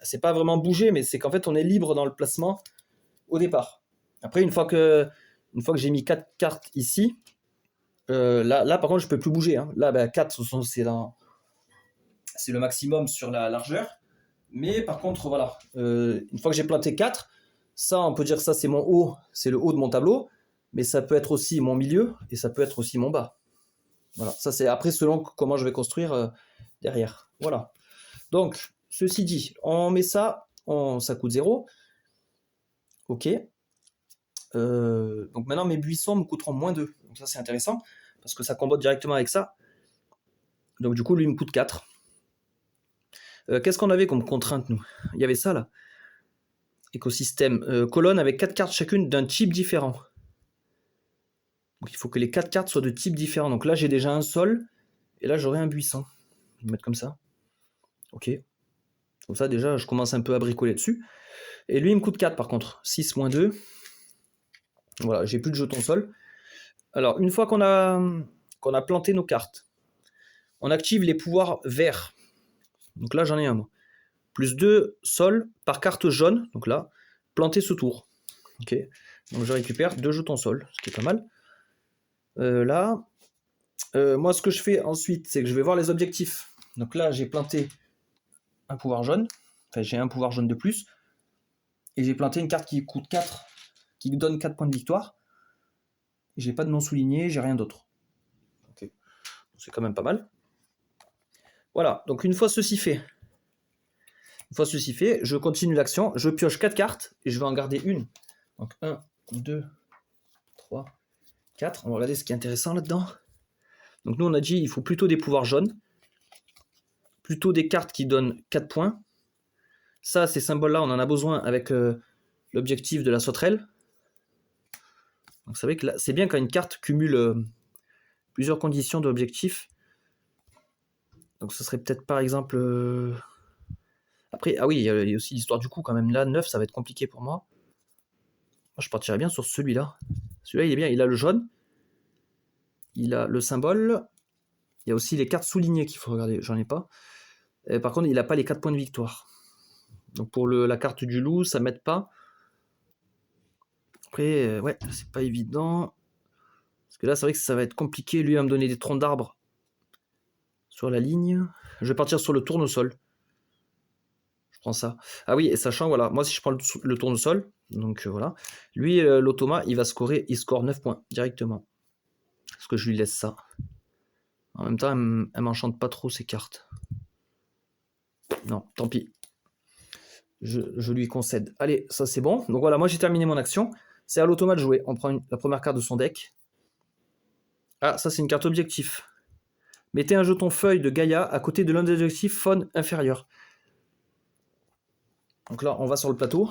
c'est pas vraiment bouger, mais c'est qu'en fait, on est libre dans le placement au départ. Après, une fois que j'ai mis 4 cartes ici, là, par contre, je peux plus bouger. Hein. Là, 4, c'est le maximum sur la largeur. Mais par contre, voilà, une fois que j'ai planté 4, ça, on peut dire que ça, c'est mon haut, c'est le haut de mon tableau. Mais ça peut être aussi mon milieu et ça peut être aussi mon bas. Voilà, ça c'est après selon comment je vais construire derrière. Voilà. Donc, ceci dit, on met ça, ça coûte 0. Ok. Donc maintenant, mes buissons me coûteront moins 2. Donc ça, c'est intéressant, parce que ça combote directement avec ça. Donc du coup, lui, il me coûte 4. Qu'est-ce qu'on avait comme contrainte, nous? Il y avait ça, là. Écosystème. Colonne avec 4 cartes chacune d'un type différent. Donc il faut que les 4 cartes soient de type différent. Donc là, j'ai déjà un sol, et là, j'aurai un buisson. Je vais le mettre comme ça. Ok. Comme ça, déjà, je commence un peu à bricoler dessus. Et lui, il me coûte 4, par contre. 6 moins 2. Voilà, j'ai plus de jetons sol. Alors, une fois qu'on a planté nos cartes, on active les pouvoirs verts. Donc là, j'en ai un, moi. Plus 2 sol par carte jaune. Donc là, planter ce tour. Ok. Donc je récupère 2 jetons sol, ce qui est pas mal. Là, moi, ce que je fais ensuite, c'est que je vais voir les objectifs. Donc là, j'ai planté un pouvoir jaune. Enfin, j'ai un pouvoir jaune de plus. Et j'ai planté une carte qui coûte 4, qui donne 4 points de victoire. J'ai pas de nom souligné, j'ai rien d'autre. Okay. C'est quand même pas mal. Voilà, donc une fois ceci fait, je continue l'action, je pioche 4 cartes et je vais en garder une. Donc 1, 2, 3, 4. On va regarder ce qui est intéressant là-dedans. Donc nous on a dit il faut plutôt des pouvoirs jaunes, plutôt des cartes qui donnent 4 points. Ça, ces symboles-là, on en a besoin avec l'objectif de la sauterelle. Donc c'est vrai que là, c'est bien quand une carte cumule plusieurs conditions d'objectif. Donc ce serait peut-être par exemple... Après, ah oui, il y a aussi l'histoire du coup quand même. Là, 9, ça va être compliqué pour moi. Moi, je partirais bien sur celui-là. Celui-là, il est bien. Il a le jaune. Il a le symbole. Il y a aussi les cartes soulignées qu'il faut regarder. J'en ai pas. Par contre, il n'a pas les 4 points de victoire. Donc pour la carte du loup, ça m'aide pas. Après, ouais, c'est pas évident. Parce que là, c'est vrai que ça va être compliqué. Lui, il va me donner des troncs d'arbres sur la ligne. Je vais partir sur le tournesol. Je prends ça. Ah oui, et sachant, voilà, moi si je prends le tournesol, donc voilà, lui, l'automa, il va scorer, il score 9 points directement. Parce que je lui laisse ça. En même temps, elle m'enchante pas trop ces cartes. Non, tant pis. Je lui concède. Allez, ça c'est bon. Donc voilà, moi j'ai terminé mon action. C'est à l'automa de jouer. On prend la première carte de son deck. Ah, ça c'est une carte objectif. Mettez un jeton feuille de Gaïa à côté de l'un des objectifs faune inférieur. Donc là, on va sur le plateau.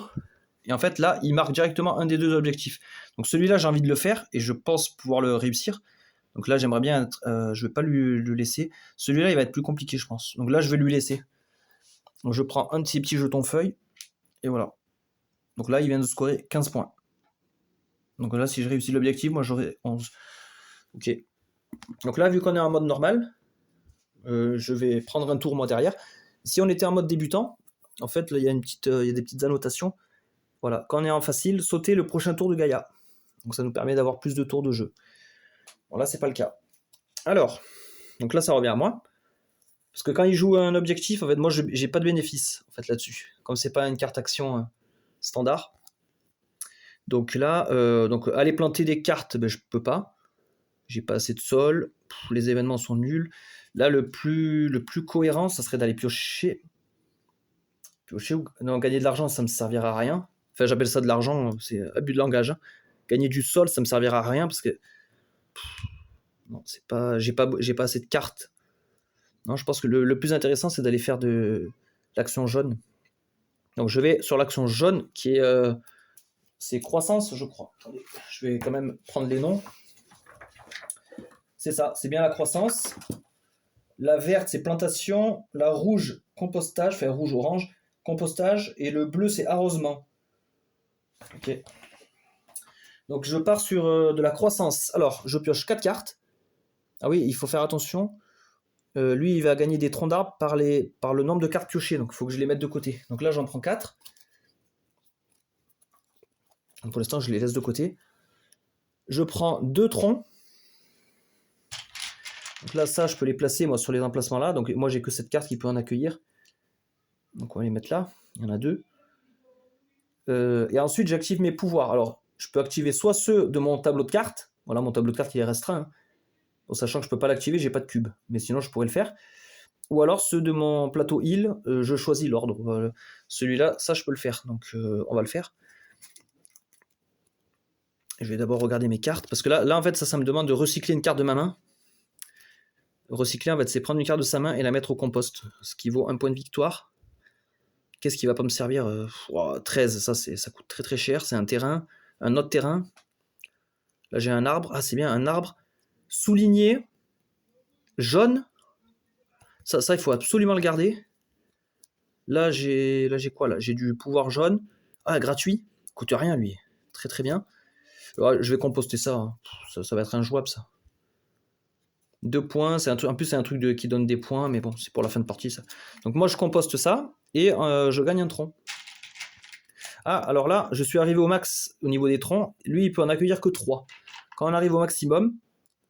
Et en fait, là, il marque directement un des deux objectifs. Donc celui-là, j'ai envie de le faire et je pense pouvoir le réussir. Donc là, j'aimerais bien être, je ne vais pas le laisser. Celui-là, il va être plus compliqué, je pense. Donc là, je vais lui laisser. Donc je prends un de ces petits jetons feuilles. Et voilà. Donc là, il vient de scorer 15 points. Donc là, si je réussis l'objectif, moi, j'aurai 11. Ok. Donc là, vu qu'on est en mode normal, je vais prendre un tour, moi, derrière. Si on était en mode débutant, en fait, là, il y a des petites annotations. Voilà. Quand on est en facile, sautez le prochain tour de Gaïa. Donc ça nous permet d'avoir plus de tours de jeu. Bon, là, c'est pas le cas. Alors, donc là, ça revient à moi. Parce que quand il joue un objectif, en fait, moi, j'ai pas de bénéfice en fait, là-dessus. Comme c'est pas une carte action standard. Donc là, aller planter des cartes, ben, je peux pas. J'ai pas assez de sol. Les événements sont nuls. Là, le plus cohérent, ça serait d'aller piocher. Non, gagner de l'argent, ça me servira à rien. Enfin, j'appelle ça de l'argent, c'est abus de langage. Hein. Gagner du sol, ça me servira à rien parce que non, c'est pas, j'ai pas assez de cartes. Non, je pense que le plus intéressant, c'est d'aller faire de l'action jaune. Donc je vais sur l'action jaune qui est c'est croissance, je crois. Attendez, je vais quand même prendre les noms. C'est ça, c'est bien la croissance. La verte, c'est plantation. La rouge, compostage, enfin rouge-orange, compostage. Et le bleu, c'est arrosement. Ok. Donc je pars sur de la croissance. Alors, je pioche 4 cartes. Ah oui, il faut faire attention. Lui, il va gagner des troncs d'arbres par le nombre de cartes piochées. Donc il faut que je les mette de côté. Donc là, j'en prends 4. Donc, pour l'instant, je les laisse de côté. Je prends 2 troncs. Donc là, ça, je peux les placer moi sur les emplacements là. Donc moi, j'ai que cette carte qui peut en accueillir. Donc on va les mettre là. Il y en a 2. Et ensuite, j'active mes pouvoirs. Alors, je peux activer soit ceux de mon tableau de cartes. Voilà, mon tableau de cartes, il est restreint. Hein. En sachant que je ne peux pas l'activer, j'ai pas de cube. Mais sinon, je pourrais le faire. Ou alors ceux de mon plateau île, je choisis l'ordre. Celui-là, ça, je peux le faire. Donc on va le faire. Je vais d'abord regarder mes cartes. Parce que là en fait, ça me demande de recycler une carte de ma main. Recycler, en fait, c'est prendre une carte de sa main et la mettre au compost. Ce qui vaut un point de victoire. Qu'est-ce qui va pas me servir 13, ça coûte très très cher. C'est un terrain, un autre terrain. Là, j'ai un arbre. Ah, c'est bien, un arbre souligné, jaune. Ça, il faut absolument le garder. Là, j'ai quoi là? J'ai du pouvoir jaune. Ah, gratuit. Coûte rien, lui. Très très bien. Alors, je vais composter ça. Hein. Ça va être injouable, ça. 2 points. En plus, c'est un truc qui donne des points, mais bon, c'est pour la fin de partie, ça. Donc moi, je composte ça et je gagne un tronc. Ah, alors là, je suis arrivé au max au niveau des troncs. Lui, il peut en accueillir que 3. Quand on arrive au maximum,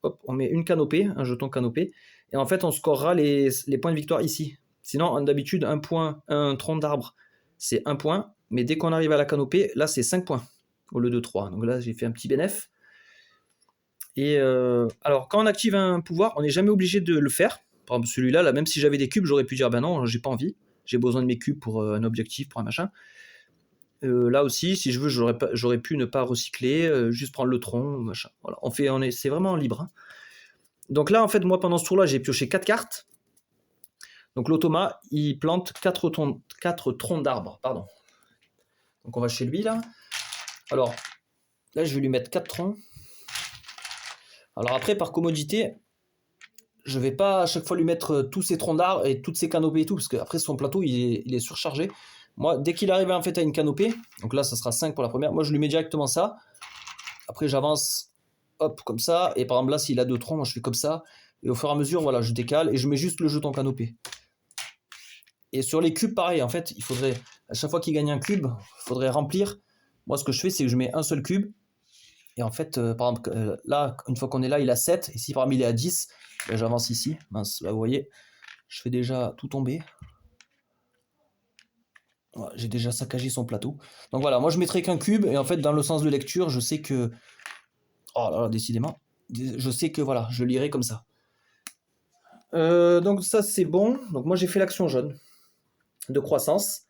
hop, on met une canopée, un jeton canopée, et en fait, on scorera les points de victoire ici. Sinon, d'habitude, un tronc d'arbre, c'est 1 point, mais dès qu'on arrive à la canopée, là, c'est 5 points, au lieu de 3. Donc là, j'ai fait un petit bénéf. Et alors, quand on active un pouvoir, on n'est jamais obligé de le faire. Par exemple, celui-là, là, même si j'avais des cubes, j'aurais pu dire, ben non, j'ai pas envie, j'ai besoin de mes cubes pour un objectif, pour un machin. Là aussi, si je veux, j'aurais pu ne pas recycler, juste prendre le tronc, machin. Voilà, c'est vraiment libre. Hein. Donc là, en fait, moi, pendant ce tour-là, j'ai pioché 4 cartes. Donc l'automa, il plante 4 troncs d'arbres, pardon. Donc on va chez lui, là. Alors, là, je vais lui mettre 4 troncs. Alors après, par commodité, je vais pas à chaque fois lui mettre tous ces troncs d'arbres et toutes ces canopées et tout, parce qu'après, son plateau, il est surchargé. Moi, dès qu'il arrive en fait à une canopée, donc là, ça sera 5 pour la première, moi, je lui mets directement ça. Après, j'avance, hop, comme ça. Et par exemple, là, s'il a 2 troncs, moi, je fais comme ça. Et au fur et à mesure, voilà, je décale et je mets juste le jeton canopé. Et sur les cubes, pareil, en fait, il faudrait, à chaque fois qu'il gagne un cube, il faudrait remplir. Moi, ce que je fais, c'est que je mets un seul cube. Et en fait, par exemple, là, une fois qu'on est là, il a 7. Et si par exemple, il est à 10, ben, j'avance ici. Mince, là, vous voyez, je fais déjà tout tomber. Voilà, j'ai déjà saccagé son plateau. Donc voilà, moi je mettrai qu'un cube, et en fait dans le sens de lecture, je sais que... Oh là là, décidément. Je sais que voilà, je lirai comme ça. Donc ça c'est bon. Donc moi j'ai fait l'action jaune de croissance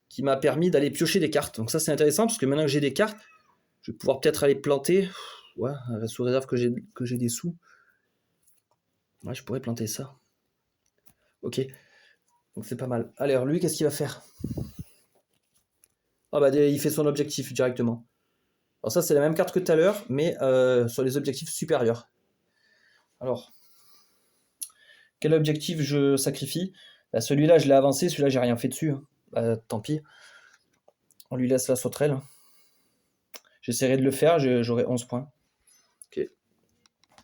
qui m'a permis d'aller piocher des cartes. Donc ça c'est intéressant parce que maintenant que j'ai des cartes, je vais pouvoir peut-être aller planter. Ouais, sous réserve que j'ai des sous. Ouais, je pourrais planter ça. Ok, donc c'est pas mal. Allez, alors lui, qu'est-ce qu'il va faire? Ah bah il fait son objectif directement. Alors ça c'est la même carte que tout à l'heure, mais sur les objectifs supérieurs. Alors, quel objectif je sacrifie? Bah, celui-là je l'ai avancé, celui-là j'ai rien fait dessus. Hein. Bah, tant pis. On lui laisse la sauterelle. J'essaierai de le faire, j'aurai 11 points. Ok.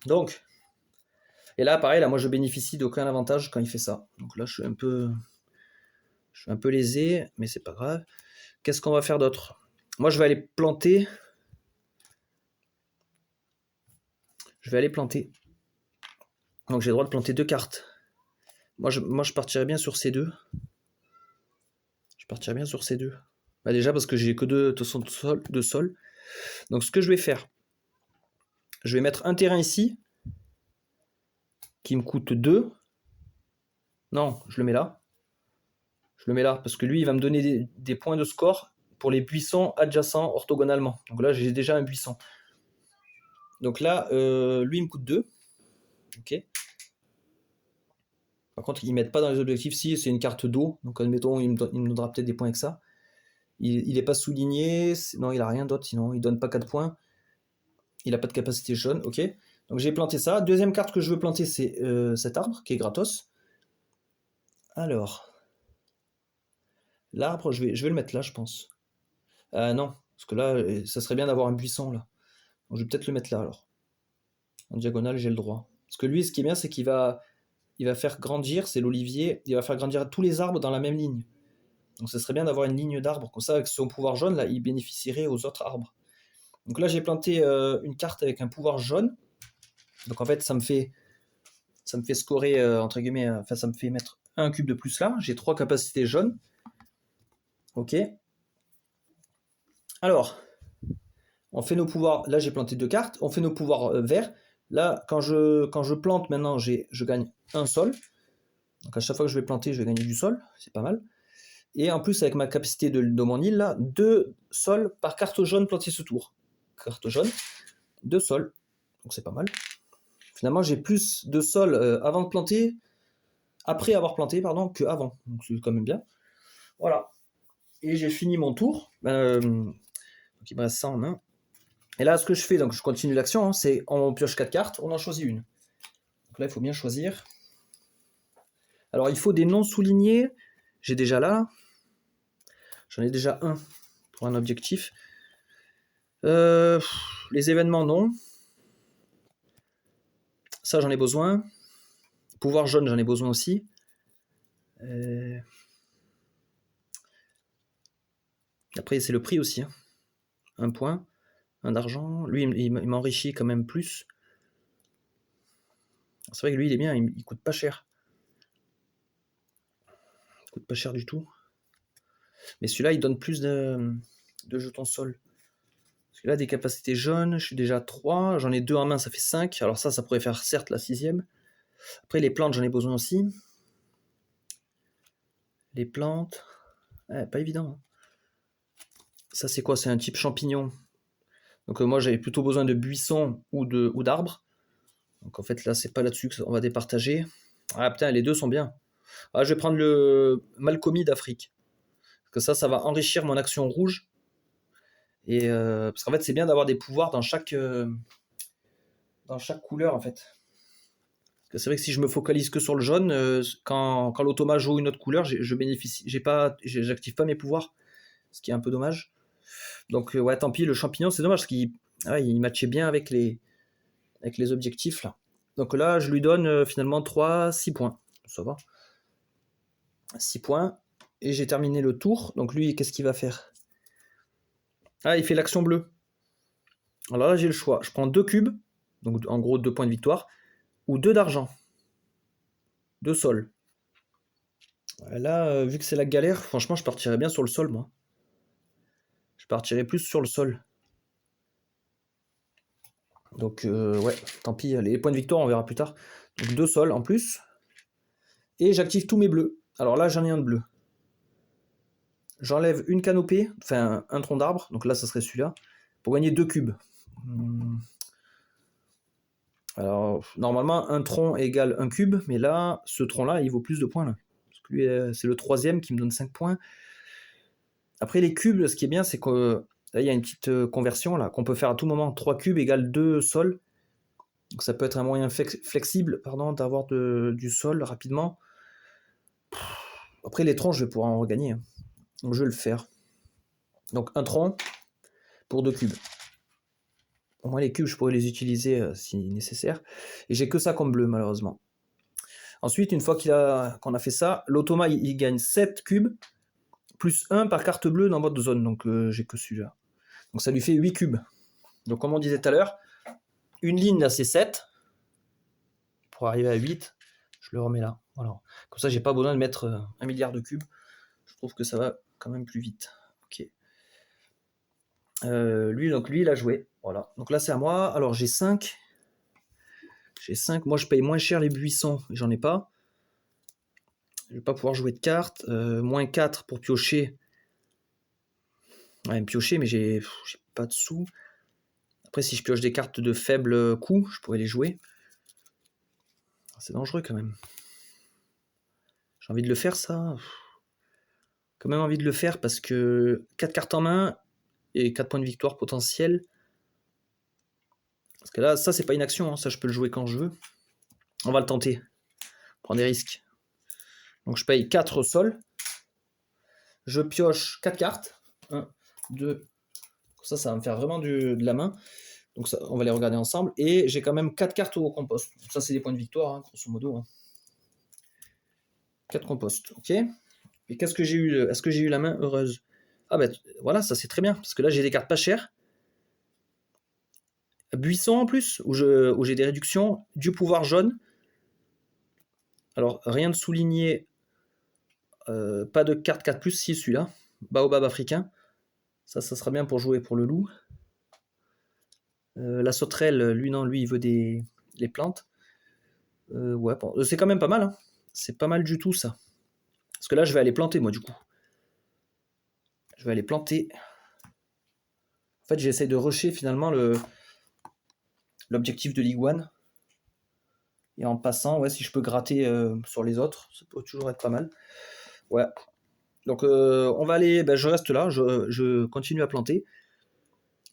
Donc, et là pareil, là moi je bénéficie d'aucun avantage quand il fait ça. Donc là je suis un peu lésé, mais c'est pas grave. Qu'est-ce qu'on va faire d'autre? Moi je vais aller planter. Je vais aller planter. Donc j'ai le droit de planter 2 cartes. Moi je partirais bien sur ces deux. Je partirais bien sur ces deux. Bah déjà parce que j'ai que deux sol. Donc ce que je vais faire, je vais mettre un terrain ici qui me coûte 2. Non, je le mets là. Je le mets là parce que lui il va me donner des points de score pour les buissons adjacents orthogonalement. Donc là j'ai déjà un buisson. Donc là, lui il me coûte 2. Ok. Par contre, ils ne mettent pas dans les objectifs. Si, c'est une carte d'eau. Donc, admettons, il me donnera peut-être des points avec ça. Il n'est pas souligné. Non, il n'a rien d'autre. Sinon, il ne donne pas 4 points. Il n'a pas de capacité jaune. Ok. Donc, j'ai planté ça. Deuxième carte que je veux planter, c'est cet arbre qui est gratos. Alors. L'arbre, je vais le mettre là, je pense. Non. Parce que là, ça serait bien d'avoir un buisson là. Donc, je vais peut-être le mettre là alors. En diagonale, j'ai le droit. Parce que lui, ce qui est bien, c'est qu'il va faire grandir, c'est l'olivier, il va faire grandir tous les arbres dans la même ligne. Donc ça serait bien d'avoir une ligne d'arbres, comme ça avec son pouvoir jaune, là, il bénéficierait aux autres arbres. Donc là j'ai planté une carte avec un pouvoir jaune. Donc en fait ça me fait scorer, entre guillemets, enfin ça me fait mettre un cube de plus là. J'ai 3 capacités jaunes. Ok. Alors, on fait nos pouvoirs, là j'ai planté 2 cartes, on fait nos pouvoirs verts. Là, quand je plante maintenant, je gagne un sol. Donc à chaque fois que je vais planter, je vais gagner du sol, c'est pas mal. Et en plus, avec ma capacité de mon île, là, 2 sols par carte jaune plantée ce tour. Carte jaune, 2 sols. Donc c'est pas mal. Finalement, j'ai plus de sols avant de planter, après avoir planté, pardon, que avant. Donc c'est quand même bien. Voilà. Et j'ai fini mon tour. Donc il me reste ça en main. Et là, ce que je fais, donc je continue l'action, hein, c'est on pioche 4 cartes, on en choisit une. Donc là, il faut bien choisir. Alors, il faut des noms soulignés. J'ai déjà là. J'en ai déjà un pour un objectif. Les événements, non. Ça, j'en ai besoin. Pouvoir jaune, j'en ai besoin aussi. Après, c'est le prix aussi. Hein. 1 point, 1 d'argent. Lui, il m'enrichit quand même plus. C'est vrai que lui, il est bien, il coûte pas cher. Il coûte pas cher du tout. Mais celui-là, il donne plus de jetons sol. Parce que là, des capacités jaunes, je suis déjà à 3. J'en ai 2 en main, ça fait 5. Alors ça pourrait faire certes la 6ème. Après, les plantes, j'en ai besoin aussi. Les plantes... pas évident. Hein. Ça, c'est quoi? C'est un type champignon. Donc moi, j'avais plutôt besoin de buissons ou d'arbres. Donc en fait, là, c'est pas là-dessus qu'on va départager. Ah putain, les deux sont bien. Ah, je vais prendre le Malcomie d'Afrique. Parce que ça va enrichir mon action rouge. Et parce qu'en fait, c'est bien d'avoir des pouvoirs dans chaque couleur, en fait. Parce que c'est vrai que si je me focalise que sur le jaune, quand l'automa joue une autre couleur, je bénéficie, j'active pas mes pouvoirs. Ce qui est un peu dommage. Donc ouais, tant pis, le champignon, c'est dommage, parce qu'il il matchait bien avec les objectifs, là. Donc là, je lui donne finalement 6 points. Ça va. 6 points. Et j'ai terminé le tour. Donc lui, qu'est-ce qu'il va faire? Ah, il fait l'action bleue. Alors là, j'ai le choix. Je prends 2 cubes, donc en gros 2 points de victoire, ou 2 d'argent. 2 sols. Là, vu que c'est la galère, franchement, je partirais bien sur le sol, moi. Je partirais plus sur le sol. Donc, ouais, tant pis. Les points de victoire, on verra plus tard. Donc, 2 sols en plus. Et j'active tous mes bleus. Alors là, j'en ai un de bleu. J'enlève une canopée, enfin un tronc d'arbre, donc là, ça serait celui-là, pour gagner 2 cubes. Alors, normalement, un tronc égale un cube, mais là, ce tronc-là, il vaut plus de points. Là. Parce que lui, c'est le 3e qui me donne 5 points. Après, les cubes, ce qui est bien, c'est que là, il y a une petite conversion là, qu'on peut faire à tout moment. 3 cubes égale 2 sols. Donc ça peut être un moyen flexible d'avoir du sol rapidement. Après, les troncs, je vais pouvoir en regagner. Hein. Donc je vais le faire. Donc un tronc pour 2 cubes. Au moins les cubes, je pourrais les utiliser si nécessaire. Et j'ai que ça comme bleu, malheureusement. Ensuite, une fois qu'on a fait ça, l'automa, il gagne 7 cubes, plus 1 par carte bleue dans votre zone. Donc j'ai que celui-là. Donc ça lui fait 8 cubes. Donc comme on disait tout à l'heure, une ligne là c'est 7. Pour arriver à 8, je le remets là. Voilà. Comme ça, j'ai pas besoin de mettre 1 milliard de cubes. Je trouve que ça va quand même plus vite. Ok. Lui, il a joué. Voilà. Donc là, c'est à moi. Alors, j'ai 5. J'ai 5. Moi, je paye moins cher les buissons. J'en ai pas. Je vais pas pouvoir jouer de cartes. Moins 4 pour piocher. Ouais, me piocher, mais j'ai pas de sous. Après, si je pioche des cartes de faible coût, je pourrais les jouer. C'est dangereux quand même. J'ai envie de le faire, ça. Quand même envie de le faire parce que 4 cartes en main et 4 points de victoire potentiels. Parce que là, ça, c'est pas une action. Hein. Ça, je peux le jouer quand je veux. On va le tenter. Prendre des risques. Donc, je paye 4 sols. Je pioche 4 cartes. 1, 2. Ça va me faire vraiment de la main. Donc, ça, on va les regarder ensemble. Et j'ai quand même 4 cartes au compost. Ça, c'est des points de victoire, hein, grosso modo. Hein. 4 compost. OK. Et qu'est-ce que j'ai eu? Est-ce que j'ai eu la main heureuse? Ah, ben voilà, ça, c'est très bien. Parce que là, j'ai des cartes pas chères. Buisson en plus, où j'ai des réductions. Du pouvoir jaune. Alors, rien de souligné. Pas de carte 4+, si celui-là. Baobab africain. Ça sera bien pour jouer pour le loup. La sauterelle, lui, non, lui, il veut les plantes. Ouais, bon, c'est quand même pas mal. Hein. C'est pas mal du tout, ça. Parce que là, je vais aller planter, moi, du coup. Je vais aller planter. En fait, j'essaie de rusher, finalement, l'objectif de Ligue 1. Et en passant, ouais, si je peux gratter sur les autres, ça peut toujours être pas mal. Ouais. Donc, on va aller... Ben, je reste là, je continue à planter.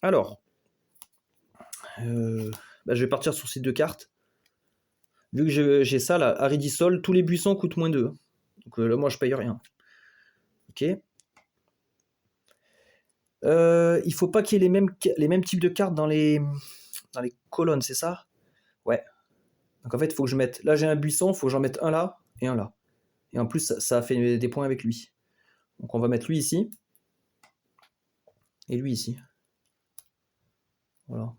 Alors, ben, je vais partir sur ces 2 cartes. Vu que j'ai ça, là, Aridisol, tous les buissons coûtent moins 2. Donc là, moi, je paye rien. Ok. Il faut pas qu'il y ait les mêmes types de cartes dans les colonnes, c'est ça? Ouais. Donc en fait, il faut que je mette... Là, j'ai un buisson, il faut que j'en mette un là et un là. Et en plus, ça fait des points avec lui. Donc on va mettre lui ici. Et lui ici. Voilà.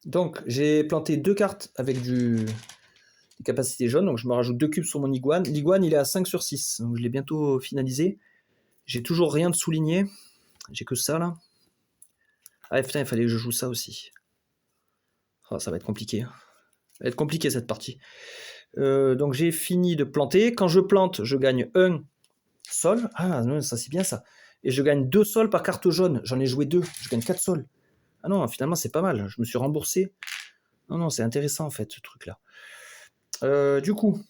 Donc, j'ai planté 2 cartes avec des capacités jaunes. Donc je me rajoute 2 cubes sur mon iguane. L'iguane, il est à 5/6. Donc je l'ai bientôt finalisé. J'ai toujours rien de souligné. J'ai que ça là. Ah putain, il fallait que je joue ça aussi. Oh, ça va être compliqué. Ça va être compliqué cette partie. Donc j'ai fini de planter. Quand je plante, je gagne 1 sol. Ah non, ça c'est bien ça. Et je gagne 2 sols par carte jaune. J'en ai joué 2. Je gagne 4 sols. Ah non, finalement c'est pas mal. Je me suis remboursé. Non, c'est intéressant en fait ce truc là. Du coup,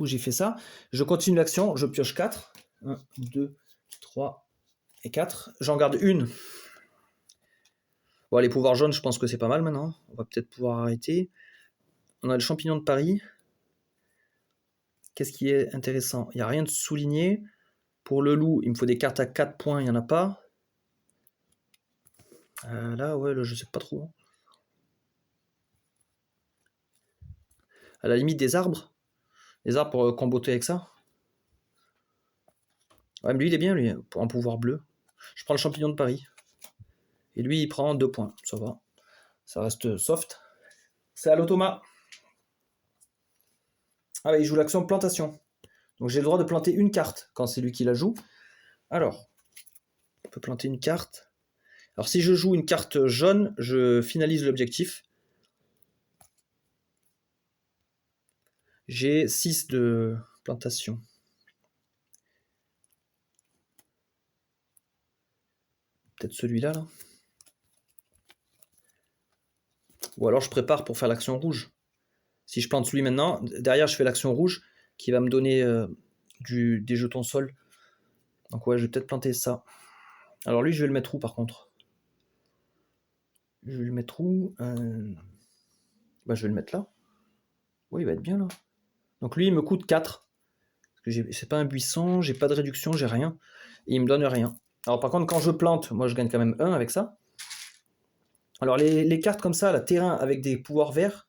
j'ai fait ça. Je continue l'action. Je pioche 4. 1, 2, 3 et 4. J'en garde une. Bon, les pouvoirs jaunes, je pense que c'est pas mal maintenant. On va peut-être pouvoir arrêter. On a le champignon de Paris. Qu'est-ce qui est intéressant? Il n'y a rien de souligné. Pour le loup, il me faut des cartes à 4 points, il n'y en a pas. Là, ouais, je sais pas trop. À la limite des arbres. Les arbres pour comboter avec ça. Ouais, mais lui, il est bien, lui, pour un pouvoir bleu. Je prends le champignon de Paris. Et lui, il prend 2 points. Ça va. Ça reste soft. C'est à l'automa. Ah ouais, il joue l'action plantation. Donc j'ai le droit de planter une carte quand c'est lui qui la joue. Alors, on peut planter une carte. Alors si je joue une carte jaune, je finalise l'objectif. J'ai 6 de plantation. Peut-être celui-là, là. Ou alors je prépare pour faire l'action rouge. Si je plante celui maintenant, derrière je fais l'action rouge qui va me donner des jetons sol. Donc ouais, je vais peut-être planter ça. Alors lui, je vais le mettre où par contre? Je vais le mettre où Bah je vais le mettre là. Oui, il va être bien là. Donc lui, il me coûte 4. Parce que c'est pas un buisson, j'ai pas de réduction, j'ai rien. Et il me donne rien. Alors par contre, quand je plante, moi je gagne quand même 1 avec ça. Alors les cartes comme ça, la terrain avec des pouvoirs verts,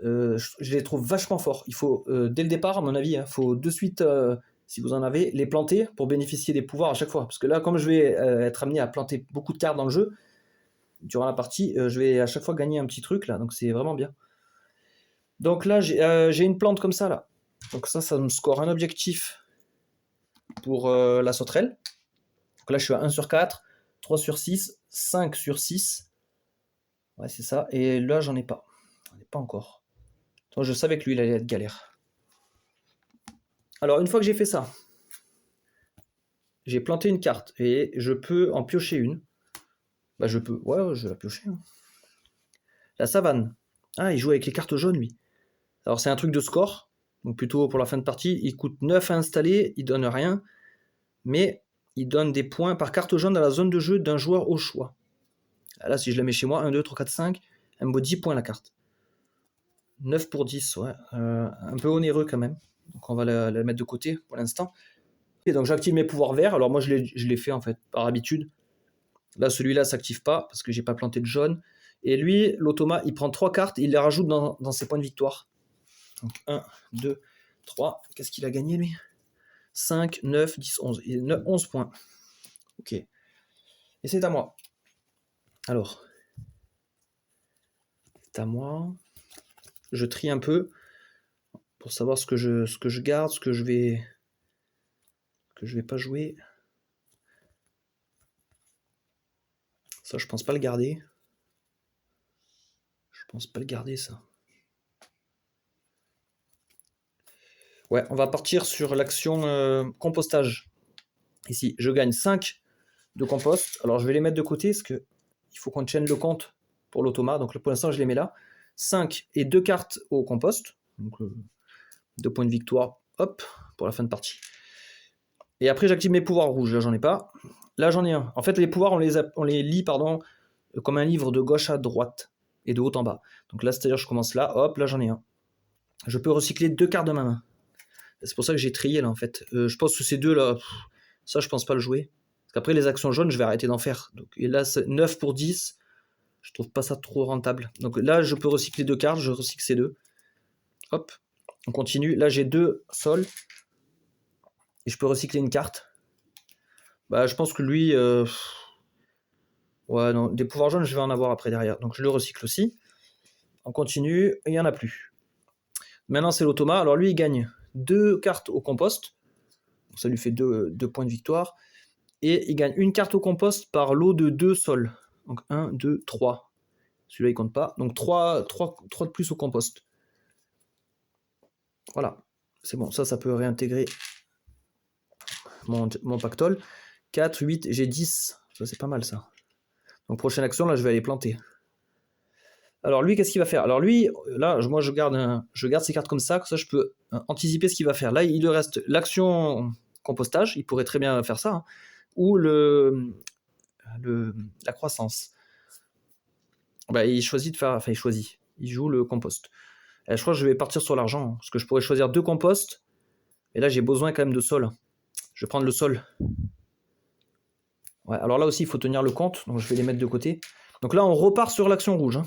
je les trouve vachement forts. Il faut, dès le départ, à mon avis, il faut de suite, si vous en avez, les planter pour bénéficier des pouvoirs à chaque fois. Parce que là, comme je vais être amené à planter beaucoup de cartes dans le jeu, durant la partie, je vais à chaque fois gagner un petit truc, là. Donc c'est vraiment bien. Donc là, j'ai une plante comme ça, là. Donc ça me score un objectif pour la sauterelle. Donc là, je suis à 1 sur 4, 3 sur 6, 5 sur 6. Ouais, c'est ça. Et là, j'en ai pas. J'en ai pas encore. Donc, je savais que lui, il allait être galère. Alors, une fois que j'ai fait ça, j'ai planté une carte et je peux en piocher une. Bah, je peux. Ouais, je vais la piocher. Hein. La savane. Ah, il joue avec les cartes jaunes, lui. Alors, c'est un truc de score. Donc, plutôt pour la fin de partie. Il coûte 9 à installer. Il donne rien. Mais il donne des points par carte jaune dans la zone de jeu d'un joueur au choix. Là, si je la mets chez moi, 1, 2, 3, 4, 5, elle me vaut 10 points la carte. 9 pour 10, ouais. Un peu onéreux quand même. Donc on va la mettre de côté pour l'instant. Et donc j'active mes pouvoirs verts. Alors moi je l'ai fait en fait par habitude. Là celui-là s'active pas parce que j'ai pas planté de jaune. Et lui, l'automa, il prend 3 cartes et il les rajoute dans ses points de victoire. Donc 1, 2, 3. Qu'est-ce qu'il a gagné lui? 5, 9, 10, 11. Il a 11 points. Ok. Et c'est à moi. Alors. C'est à moi. Je trie un peu pour savoir ce que je garde, ce que je vais pas jouer. Ça, je pense pas le garder. Je pense pas le garder, ça. Ouais, on va partir sur l'action compostage. Ici, je gagne 5 de compost. Alors, je vais les mettre de côté parce que il faut qu'on tienne le compte pour l'automa. Donc, pour l'instant, je les mets là. 5 et 2 cartes au compost. Donc, 2 points de victoire. Hop, pour la fin de partie. Et après, j'active mes pouvoirs rouges. Là, j'en ai pas. Là, j'en ai un. En fait, les pouvoirs, on les lit, comme un livre de gauche à droite et de haut en bas. Donc là, c'est-à-dire, je commence là. Hop, là, j'en ai un. Je peux recycler 2 cartes de ma main. C'est pour ça que j'ai trié là en fait. Je pense que ces deux là, ça je pense pas le jouer. Parce qu'après les actions jaunes, je vais arrêter d'en faire. Donc, et là, 9 pour 10, je trouve pas ça trop rentable. Donc là, je peux recycler 2 cartes, je recycle ces deux. Hop, on continue. Là, j'ai 2 sols. Et je peux recycler une carte. Bah, je pense que lui. Ouais, non, des pouvoirs jaunes, je vais en avoir après derrière. Donc je le recycle aussi. On continue, il n'y en a plus. Maintenant, c'est l'automa. Alors lui, il gagne 2 cartes au compost. Donc, ça lui fait 2 points de victoire. Et il gagne une carte au compost par lot de 2 sols. Donc 1, 2, 3. Celui-là, il compte pas. Donc 3 de plus au compost. Voilà. C'est bon, ça peut réintégrer mon pactole. 4, 8, j'ai 10. Ça, c'est pas mal, ça. Donc prochaine action, là, je vais aller planter. Alors lui, qu'est-ce qu'il va faire? Alors lui, là, moi, je garde ces cartes comme ça je peux anticiper ce qu'il va faire. Là, il lui reste l'action compostage. Il pourrait très bien faire ça. Hein. Ou la croissance. Bah, il choisit de faire. Enfin, il joue le compost. Je crois que je vais partir sur l'argent. Parce que je pourrais choisir 2 composts. Et là, j'ai besoin quand même de sol. Je vais prendre le sol. Ouais, alors là aussi, il faut tenir le compte. Donc, je vais les mettre de côté. Donc là, on repart sur l'action rouge. Hein.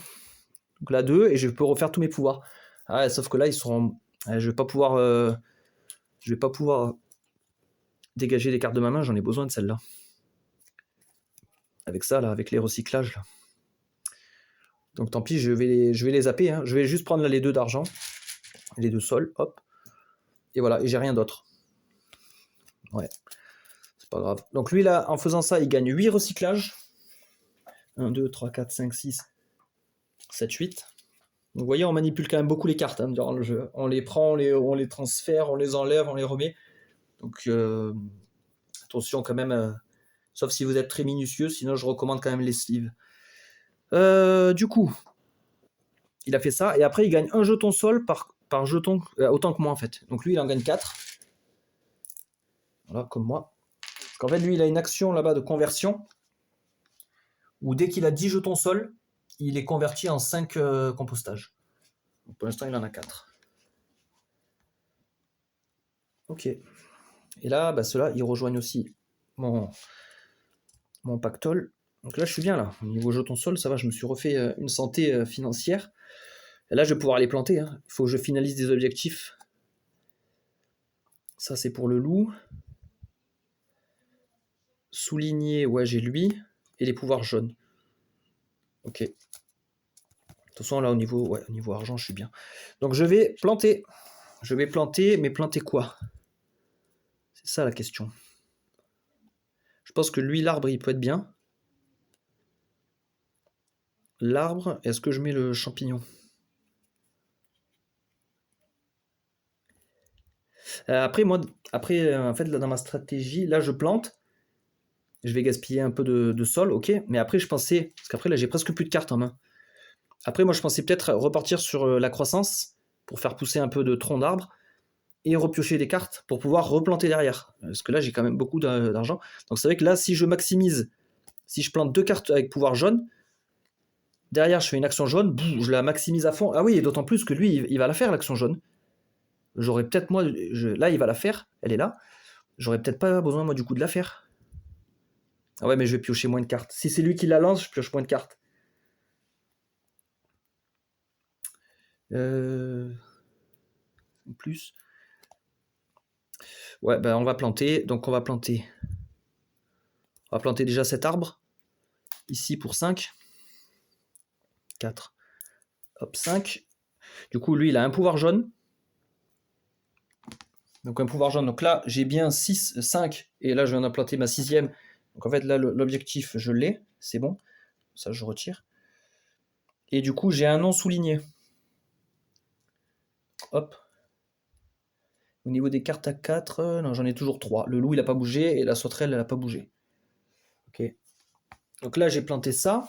Donc là, 2. Et je peux refaire tous mes pouvoirs. Ah, sauf que là, ils seront. Je vais pas pouvoir. Dégager des cartes de ma main. J'en ai besoin de celle-là. Avec ça, là, avec les recyclages. Là. Donc tant pis, je vais les zapper. Hein. Je vais juste prendre là, les 2 d'argent. Les 2 sols. Hop. Et voilà, et j'ai rien d'autre. Ouais, c'est pas grave. Donc lui, là, en faisant ça, il gagne 8 recyclages. 1, 2, 3, 4, 5, 6, 7, 8. Donc vous voyez, on manipule quand même beaucoup les cartes hein, durant le jeu. On les prend, on les transfère, on les enlève, on les remet. Donc attention quand même, sauf si vous êtes très minutieux, sinon je recommande quand même les sleeves. Du coup, il a fait ça, et après il gagne un jeton sol par jeton, autant que moi en fait. Donc lui il en gagne 4. Voilà, comme moi. Parce qu'en fait lui il a une action là-bas de conversion, où dès qu'il a 10 jetons sol, il est converti en 5 compostages. Donc, pour l'instant il en a 4. Ok. Et là, bah, ceux-là, ils rejoignent aussi mon pactole. Donc là, je suis bien là. Au niveau jeton sol, ça va, je me suis refait une santé financière. Et là, je vais pouvoir les planter. Hein. Il faut que je finalise des objectifs. Ça, c'est pour le loup. Souligné, ouais, j'ai lui. Et les pouvoirs jaunes. Ok. De toute façon, là, au niveau argent, je suis bien. Donc, je vais planter. Je vais planter, mais planter quoi? C'est ça la question. Je pense que lui, l'arbre, il peut être bien. L'arbre, est-ce que je mets le champignon? Après, moi, en fait, là, dans ma stratégie, là, je plante. Je vais gaspiller un peu de sol, ok. Mais après, je pensais, parce qu'après, là, j'ai presque plus de cartes en main. Après, moi, je pensais peut-être repartir sur la croissance pour faire pousser un peu de troncs d'arbres et repiocher des cartes pour pouvoir replanter derrière. Parce que là, j'ai quand même beaucoup d'argent. Donc, c'est vrai que là, si je maximise, si je plante 2 cartes avec pouvoir jaune, derrière, je fais une action jaune, je la maximise à fond. Ah oui, et d'autant plus que lui, il va la faire, l'action jaune. J'aurais peut-être, moi, là, il va la faire, elle est là. J'aurais peut-être pas besoin, moi, du coup, de la faire. Ah ouais, mais je vais piocher moins de cartes. Si c'est lui qui la lance, je pioche moins de cartes. Plus. Ouais, ben on va planter. Donc on va planter. On va planter déjà cet arbre. Ici pour 5. 4. Hop, 5. Du coup, lui, il a un pouvoir jaune. Donc un pouvoir jaune. Donc là, j'ai bien 6, 5. Et là, je viens d'implanter ma 6e. Donc en fait, là, l'objectif, je l'ai. C'est bon. Ça, je retire. Et du coup, j'ai un non souligné. Hop. Au niveau des cartes à 4, non, j'en ai toujours 3. Le loup, il n'a pas bougé. Et la sauterelle, elle n'a pas bougé. Ok. Donc là, j'ai planté ça.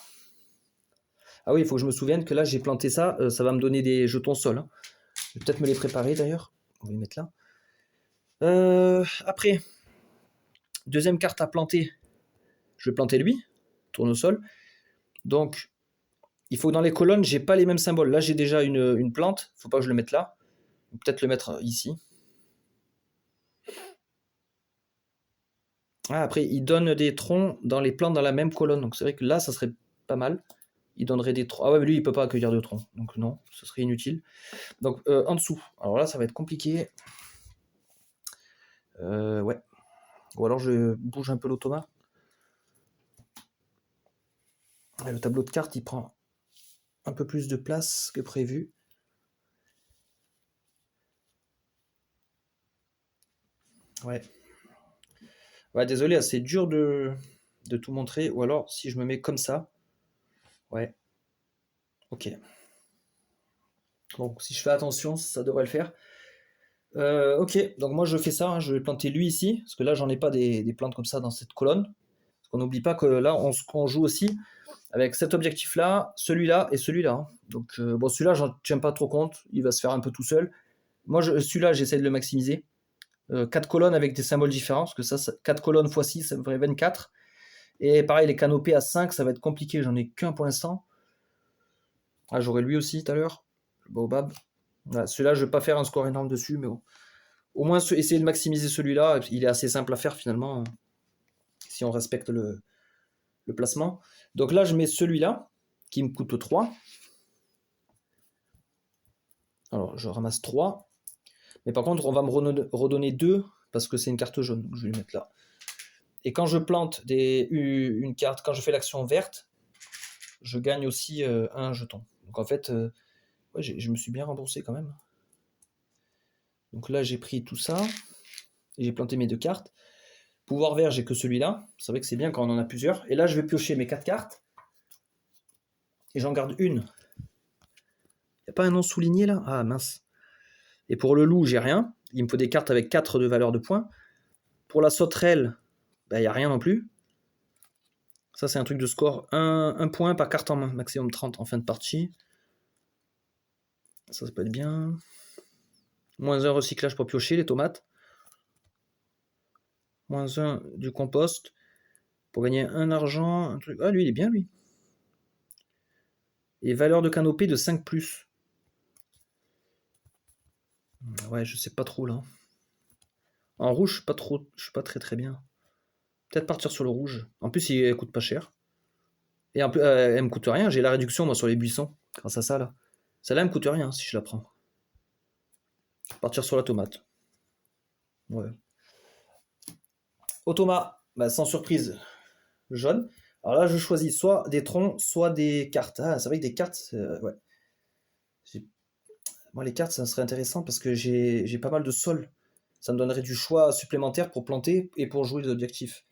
Ah oui, il faut que je me souvienne que là, j'ai planté ça. Ça va me donner des jetons sol. Hein. Je vais peut-être me les préparer d'ailleurs. On va les mettre là. Après, deuxième carte à planter. Je vais planter lui. Tournesol. Donc, il faut que dans les colonnes, j'ai pas les mêmes symboles. Là, j'ai déjà une plante. Faut pas que je le mette là. Peut-être le mettre ici. Ah, après, il donne des troncs dans les plantes dans la même colonne. Donc, c'est vrai que là, ça serait pas mal. Il donnerait des troncs. Ah ouais, mais lui, il peut pas accueillir de troncs. Donc, non, ce serait inutile. Donc, en dessous. Alors là, ça va être compliqué. Ouais. Ou alors, je bouge un peu l'automa. Le tableau de cartes, il prend un peu plus de place que prévu. Ouais. Ouais, désolé, c'est dur de tout montrer. Ou alors, si je me mets comme ça. Ouais. Ok. Donc, si je fais attention, ça devrait le faire. Ok, donc moi je fais ça. Hein, je vais planter lui ici. Parce que là, j'en ai pas des plantes comme ça dans cette colonne. Parce qu'on n'oublie pas que là, on joue aussi avec cet objectif-là, celui-là et celui-là. Hein. Donc, bon, celui-là, j'en tiens pas trop compte. Il va se faire un peu tout seul. Moi, celui-là, j'essaie de le maximiser. 4 colonnes avec des symboles différents. Parce que ça 4 colonnes x 6, ça me ferait 24. Et pareil, les canopées à 5, ça va être compliqué. J'en ai qu'un pour l'instant. Ah, j'aurai lui aussi tout à l'heure. Le baobab. Voilà, celui-là, je ne vais pas faire un score énorme dessus, mais bon. Au moins, essayer de maximiser celui-là. Il est assez simple à faire finalement, si on respecte le placement. Donc là, je mets celui-là, qui me coûte 3. Alors, je ramasse 3. Mais par contre, on va me redonner 2, parce que c'est une carte jaune. Donc je vais le mettre là. Et quand je plante une carte, quand je fais l'action verte, je gagne aussi un jeton. Donc en fait, ouais, je me suis bien remboursé quand même. Donc là, j'ai pris tout ça. Et j'ai planté mes 2 cartes. Pouvoir vert, j'ai que celui-là. C'est vrai que c'est bien quand on en a plusieurs. Et là, je vais piocher mes 4 cartes. Et j'en garde une. Y a pas un nom souligné là? Ah mince. Et pour le loup, j'ai rien. Il me faut des cartes avec 4 de valeur de points. Pour la sauterelle, il n'y a rien non plus. Ça, c'est un truc de score. Un point par carte en main. Maximum 30 en fin de partie. Ça peut être bien. Moins 1 recyclage pour piocher les tomates. Moins 1 du compost. Pour gagner un argent. Un truc. Ah, lui, il est bien, lui. Et valeur de canopée de 5+. Ouais, je sais pas trop là. En rouge, pas trop, je suis pas très bien. Peut-être partir sur le rouge. En plus, il coûte pas cher. Et un peu, elle me coûte rien. J'ai la réduction moi sur les buissons grâce à ça là. Celle-là elle me coûte rien si je la prends. Partir sur la tomate. Ouais. Automa, sans surprise, jaune. Alors là, je choisis soit des troncs, soit des cartes. Ah, c'est vrai que des cartes, ouais. Moi, les cartes, ça serait intéressant parce que j'ai pas mal de sol. Ça me donnerait du choix supplémentaire pour planter et pour jouer des objectifs.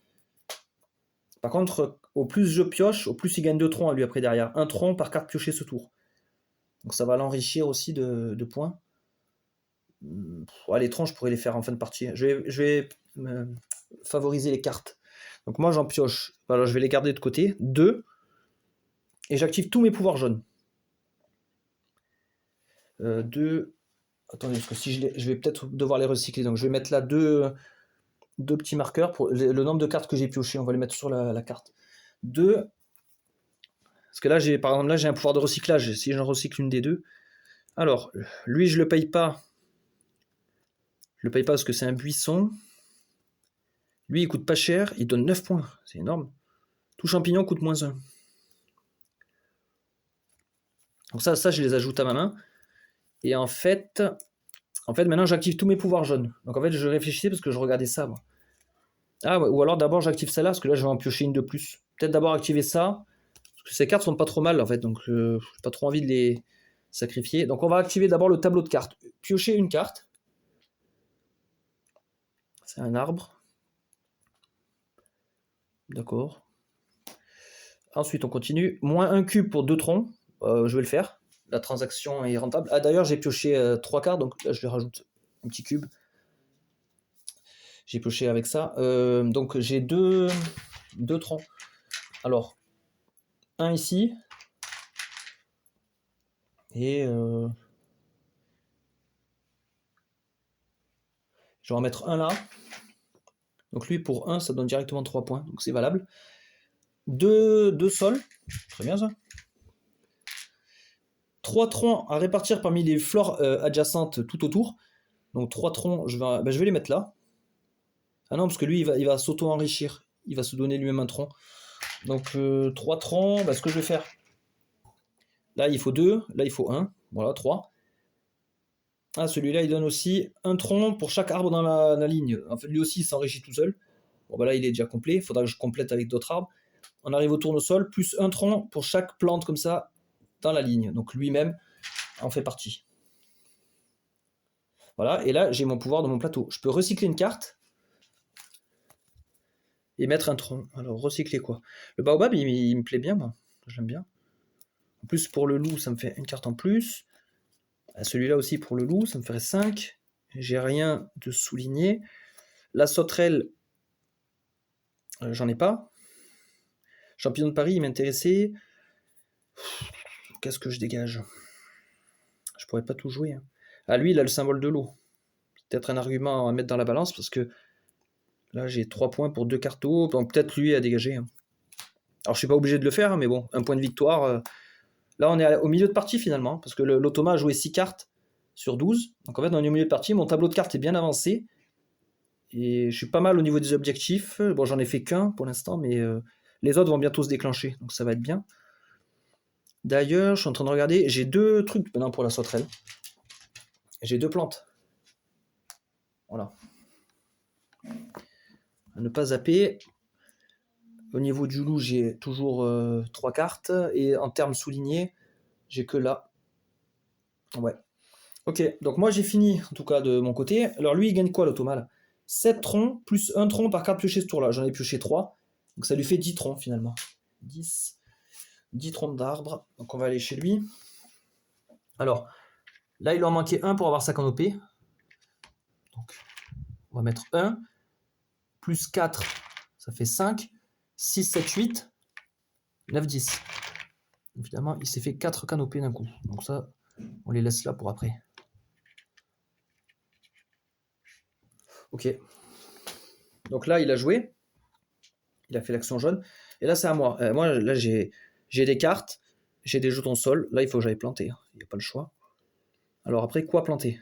Par contre, au plus je pioche, au plus il gagne 2 troncs à lui après derrière. Un tronc par carte piochée ce tour. Donc ça va l'enrichir aussi de points. Ouais, les troncs, je pourrais les faire en fin de partie. Je vais favoriser les cartes. Donc moi, j'en pioche. Alors, je vais les garder de côté. 2. Et j'active tous mes pouvoirs jaunes. 2. Attendez, parce que si je vais peut-être devoir les recycler. Donc je vais mettre là deux petits marqueurs pour le nombre de cartes que j'ai pioché. On va les mettre sur la carte. 2. Parce que là, par exemple, là, j'ai un pouvoir de recyclage. Si j'en recycle une des 2. Alors, lui, je le paye pas. Je le paye pas parce que c'est un buisson. Lui, il coûte pas cher. Il donne 9 points. C'est énorme. Tout champignon coûte moins 1. Donc ça, je les ajoute à ma main. Et en fait maintenant, j'active tous mes pouvoirs jaunes. Donc en fait, je réfléchissais parce que je regardais ça, moi. Ah, ouais, ou alors d'abord, j'active celle-là, parce que là, je vais en piocher une de plus. Peut-être d'abord activer ça, parce que ces cartes sont pas trop mal, en fait. Donc, j'ai pas trop envie de les sacrifier. Donc on va activer d'abord le tableau de cartes. Piocher une carte. C'est un arbre. D'accord. Ensuite, on continue. Moins un cube pour 2 troncs. Je vais le faire. La transaction est rentable. Ah, d'ailleurs, j'ai pioché 3 cartes, donc là, je lui rajoute un petit cube. J'ai pioché avec ça. Donc, j'ai deux troncs. Alors, un ici. Et je vais en mettre un là. Donc, lui, pour 1, ça donne directement 3 points. Donc, c'est valable. Deux sols. Très bien, ça. 3 troncs à répartir parmi les flores adjacentes tout autour. Donc 3 troncs, je vais les mettre là. Ah non, parce que lui, il va s'auto-enrichir. Il va se donner lui-même un tronc. Donc 3 troncs, ce que je vais faire. Là, il faut 2. Là, il faut 1. Voilà, 3. Ah, celui-là, il donne aussi un tronc pour chaque arbre dans la ligne. En fait, lui aussi, il s'enrichit tout seul. Bon, là, il est déjà complet. Il faudra que je complète avec d'autres arbres. On arrive au tournesol, plus un tronc pour chaque plante comme ça dans la ligne. Donc lui-même en fait partie. Voilà, et là, j'ai mon pouvoir de mon plateau. Je peux recycler une carte et mettre un tronc. Alors, recycler quoi? Le baobab, il me plaît bien, moi. J'aime bien. En plus, pour le loup, ça me fait une carte en plus. Celui-là aussi, pour le loup, ça me ferait 5. J'ai rien de souligné. La sauterelle, j'en ai pas. Champignon de Paris, il m'intéressait. Qu'est-ce que je dégage? Je pourrais pas tout jouer. Hein. Ah, lui, il a le symbole de l'eau. Peut-être un argument à mettre dans la balance, parce que là, j'ai 3 points pour 2 cartes d'eau. Donc, peut-être lui à dégager. Hein. Alors, je suis pas obligé de le faire, hein, mais bon, un point de victoire. Là, on est au milieu de partie, finalement, parce que l'automa a joué 6 cartes sur 12. Donc, en fait, on est au milieu de partie. Mon tableau de cartes est bien avancé. Et je suis pas mal au niveau des objectifs. Bon, j'en ai fait qu'un pour l'instant, mais les autres vont bientôt se déclencher. Donc, ça va être bien. D'ailleurs, je suis en train de regarder. J'ai 2 trucs maintenant pour la sauterelle. J'ai 2 plantes. Voilà. À ne pas zapper. Au niveau du loup, j'ai toujours 3 cartes. Et en termes soulignés, j'ai que là. Ouais. Ok, donc moi j'ai fini, en tout cas de mon côté. Alors lui, il gagne quoi l'automa là? 7 troncs, plus un tronc par carte piochée ce tour-là. J'en ai pioché 3. Donc ça lui fait 10 troncs finalement. 10 troncs d'arbres. Donc on va aller chez lui. Alors, là il en manquait un pour avoir sa canopée. Donc on va mettre 1. Plus 4, ça fait 5. 6, 7, 8. 9, 10. Évidemment, il s'est fait 4 canopées d'un coup. Donc ça, on les laisse là pour après. Ok. Donc là, il a joué. Il a fait l'action jaune. Et là, c'est à moi. Moi, là, j'ai des cartes. J'ai des jetons sol. Là, il faut que j'aille planter. Il n'y a pas le choix. Alors après, quoi planter?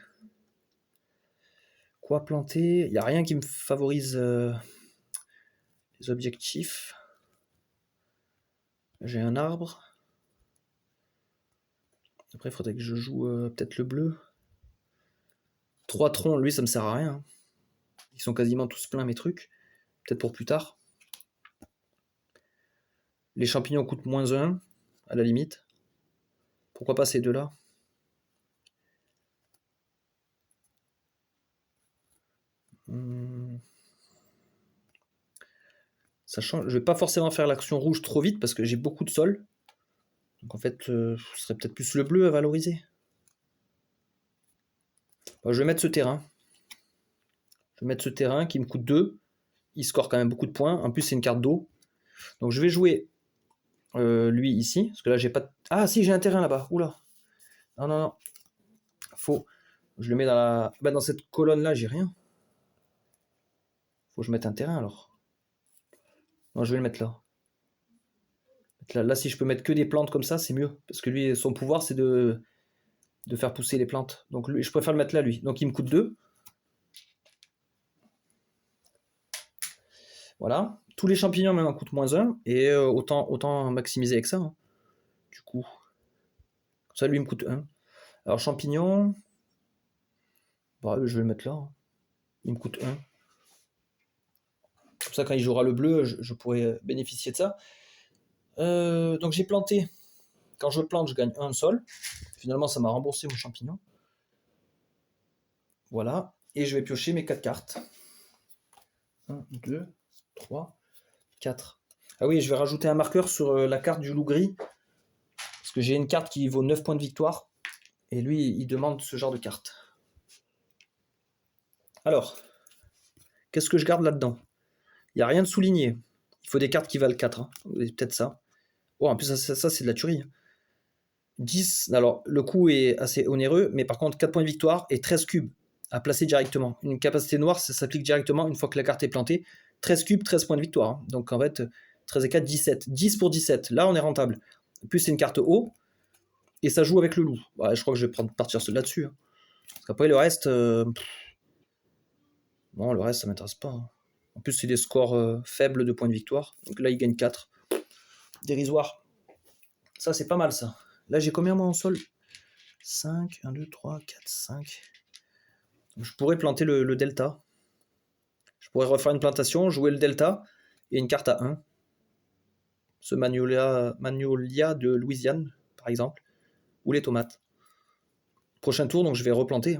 Quoi planter? Il n'y a rien qui me favorise les objectifs. J'ai un arbre. Après, il faudrait que je joue peut-être le bleu. 3 troncs, lui, ça me sert à rien. Ils sont quasiment tous pleins, mes trucs. Peut-être pour plus tard. Les champignons coûtent moins 1, à la limite. Pourquoi pas ces deux-là? Sachant, je vais pas forcément faire l'action rouge trop vite parce que j'ai beaucoup de sol. Donc en fait, ce serait peut-être plus le bleu à valoriser. Bon, je vais mettre ce terrain. Je vais mettre ce terrain qui me coûte 2. Il score quand même beaucoup de points. En plus, c'est une carte d'eau. Donc je vais jouer lui ici. Parce que là, j'ai pas de... Ah si, j'ai un terrain là-bas. Oula. Non, non, non. Faut... Je le mets dans la... Bah, dans cette colonne-là, j'ai rien. Faut que je mette un terrain alors. Non, je vais le mettre là. Là, si je peux mettre que des plantes comme ça, c'est mieux. Parce que lui, son pouvoir, c'est de faire pousser les plantes. Donc lui, je préfère le mettre là, lui. Donc il me coûte 2. Voilà. Tous les champignons même en coûtent moins 1. Et autant maximiser avec ça. Hein. Du coup. Ça, lui, me coûte 1. Alors champignons. Bah, je vais le mettre là. Hein. Il me coûte 1. Comme ça, quand il jouera le bleu, je pourrai bénéficier de ça. Donc j'ai planté. Quand je plante, je gagne 1 sol. Finalement, ça m'a remboursé mon champignon. Voilà. Et je vais piocher mes 4 cartes. 1, 2, 3, 4. Ah oui, je vais rajouter un marqueur sur la carte du loup gris. Parce que j'ai une carte qui vaut 9 points de victoire. Et lui, il demande ce genre de carte. Alors, qu'est-ce que je garde là-dedans? Il n'y a rien de souligné. Il faut des cartes qui valent 4. Hein. Peut-être ça. Oh, en plus, ça c'est de la tuerie. 10, alors le coût est assez onéreux, mais par contre 4 points de victoire et 13 cubes à placer directement. Une capacité noire, ça s'applique directement une fois que la carte est plantée. 13 cubes, 13 points de victoire. Hein. Donc en fait, 13 et 4, 17. 10 pour 17. Là, on est rentable. En plus, c'est une carte haut et ça joue avec le loup. Ouais, je crois que je vais partir là-dessus. Hein. Parce qu'après, le reste, bon, le reste, ça m'intéresse pas. Hein. En plus, c'est des scores faibles de points de victoire. Donc là, il gagne 4. Dérisoire. Ça, c'est pas mal, ça. Là, j'ai combien, moi, en sol? 5, 1, 2, 3, 4, 5. Je pourrais planter le delta. Je pourrais refaire une plantation, jouer le delta et une carte à 1. Ce Magnolia de Louisiane, par exemple. Ou les tomates. Prochain tour, donc je vais replanter.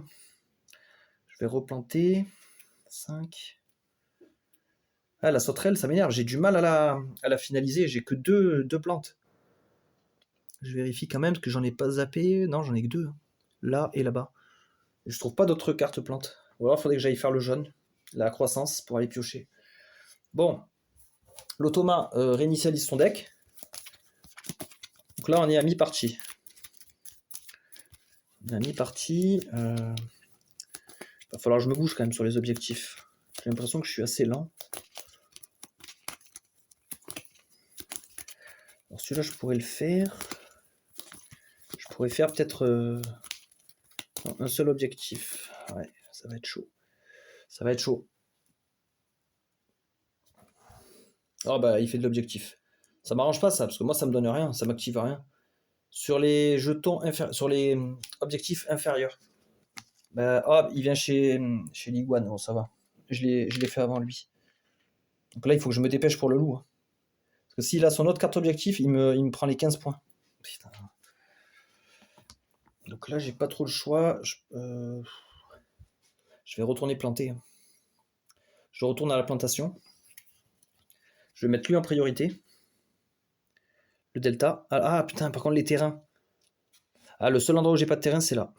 Je vais replanter. 5. Ah, la sauterelle, ça m'énerve. J'ai du mal à la finaliser. J'ai que deux plantes. Je vérifie quand même que j'en ai pas zappé. Non, j'en ai que 2. Là et là-bas. Je trouve pas d'autres cartes plantes. Ou alors il faudrait que j'aille faire le jaune. La croissance pour aller piocher. Bon. L'automa réinitialise son deck. Donc là, on est à mi-partie. On est à mi-partie. Va falloir que je me bouge quand même sur les objectifs. J'ai l'impression que je suis assez lent. Alors celui-là, je pourrais le faire. Je pourrais faire peut-être un seul objectif. Ouais, ça va être chaud. Ça va être chaud. Oh bah, il fait de l'objectif. Ça m'arrange pas ça, parce que moi, ça me donne rien. Ça m'active rien. Sur les jetons sur les objectifs inférieurs. Bah, oh, il vient chez l'iguane. Bon, ça va. Je l'ai fait avant lui. Donc là, il faut que je me dépêche pour le loup. Hein. Parce que s'il a son autre carte objectif, il me prend les 15 points. Putain. Donc là, j'ai pas trop le choix. Je vais retourner planter. Je retourne à la plantation. Je vais mettre lui en priorité. Le delta. Ah putain, par contre, les terrains. Ah, le seul endroit où j'ai pas de terrain, c'est là.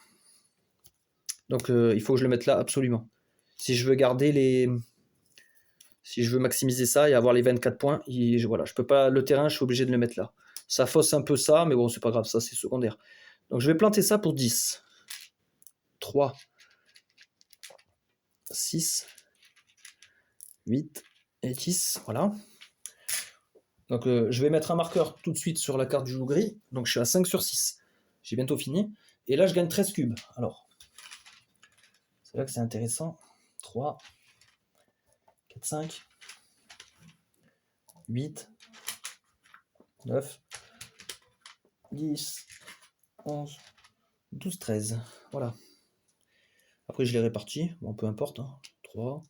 Donc il faut que je le mette là absolument. Si je veux garder les... Si je veux maximiser ça et avoir les 24 points, voilà, je peux pas... Le terrain, je suis obligé de le mettre là. Ça fausse un peu ça, mais bon, c'est pas grave, ça c'est secondaire. Donc je vais planter ça pour 10. 3, 6, 8 et 10, voilà. Donc je vais mettre un marqueur tout de suite sur la carte du loup gris. Donc je suis à 5 sur 6. J'ai bientôt fini. Et là, je gagne 13 cubes. Alors, c'est là que c'est intéressant. 3, 4, 5, 8, 9, 10, 11, 12, 13. Voilà. Après, je les répartis. Bon, peu importe. 3.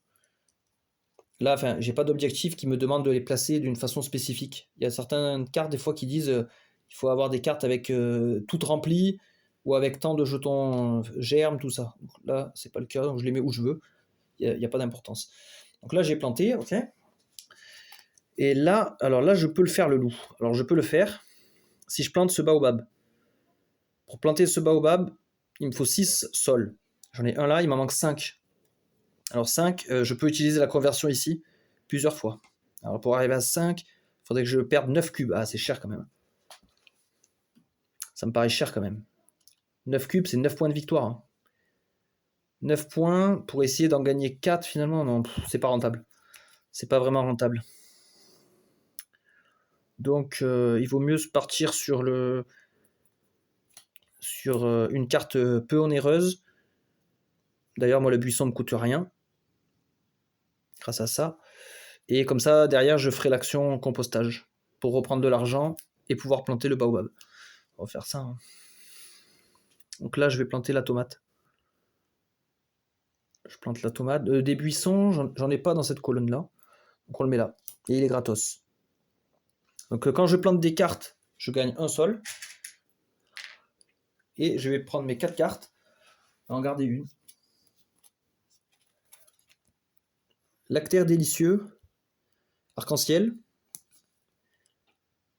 Là, enfin, j'ai pas d'objectif qui me demande de les placer d'une façon spécifique. Il y a certaines cartes, des fois, qui disent il faut avoir des cartes avec toutes remplies ou avec tant de jetons germes, tout ça. Donc là, c'est pas le cas, donc je les mets où je veux. Il n'y a pas d'importance. Donc là, j'ai planté, ok. Et là, alors là, je peux le faire, le loup. Alors, je peux le faire si je plante ce baobab. Pour planter ce baobab, il me faut 6 sols. J'en ai un là, il m'en manque 5. Alors 5, je peux utiliser la conversion ici plusieurs fois. Alors pour arriver à 5, il faudrait que je perde 9 cubes. Ah, c'est cher quand même. Ça me paraît cher quand même. 9 cubes, c'est 9 points de victoire. Hein. 9 points pour essayer d'en gagner 4 finalement. Non, c'est pas rentable. C'est pas vraiment rentable. Donc il vaut mieux partir sur une carte peu onéreuse. D'ailleurs, moi, le buisson me coûte rien. Grâce à ça. Et comme ça, derrière, je ferai l'action compostage pour reprendre de l'argent et pouvoir planter le baobab. On va faire ça. Hein. Donc là, je vais planter la tomate. Je plante la tomate. Des buissons, j'en ai pas dans cette colonne-là. Donc on le met là. Et il est gratos. Donc quand je plante des cartes, je gagne un sol. Et je vais prendre mes 4 cartes et en garder une. Lactaire délicieux. Arc-en-ciel.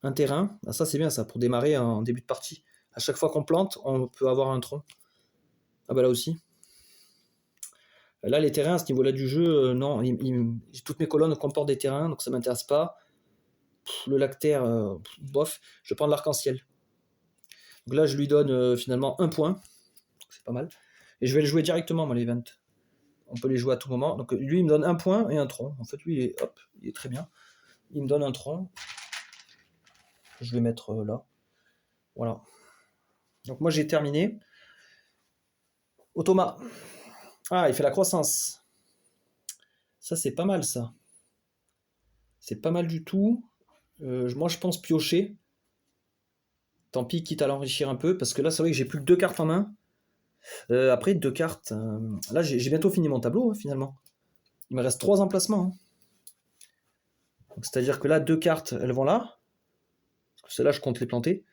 Un terrain. Ah, ça c'est bien ça, pour démarrer en début de partie. À chaque fois qu'on plante, on peut avoir un tronc. Ah bah là aussi. Là, les terrains, à ce niveau-là du jeu, non, toutes mes colonnes comportent des terrains, donc ça m'intéresse pas. Le lactaire, bof, je vais prendre l'arc-en-ciel. Donc là, je lui donne finalement un point, c'est pas mal. Et je vais le jouer directement, moi, l'event. On peut les jouer à tout moment. Donc lui, il me donne un point et un tronc. En fait, lui, il est très bien. Il me donne un tronc. Je vais mettre là. Voilà. Donc moi, j'ai terminé. Automa. Ah, il fait la croissance. Ça, c'est pas mal, ça. C'est pas mal du tout. Moi, je pense piocher. Tant pis, quitte à l'enrichir un peu, parce que là, c'est vrai que j'ai plus que 2 cartes en main. Après, 2 cartes... là, j'ai bientôt fini mon tableau, hein, finalement. Il me reste 3 emplacements. Hein. C'est-à-dire que là, 2 cartes, elles vont là. Parce que celles-là, je compte les planter.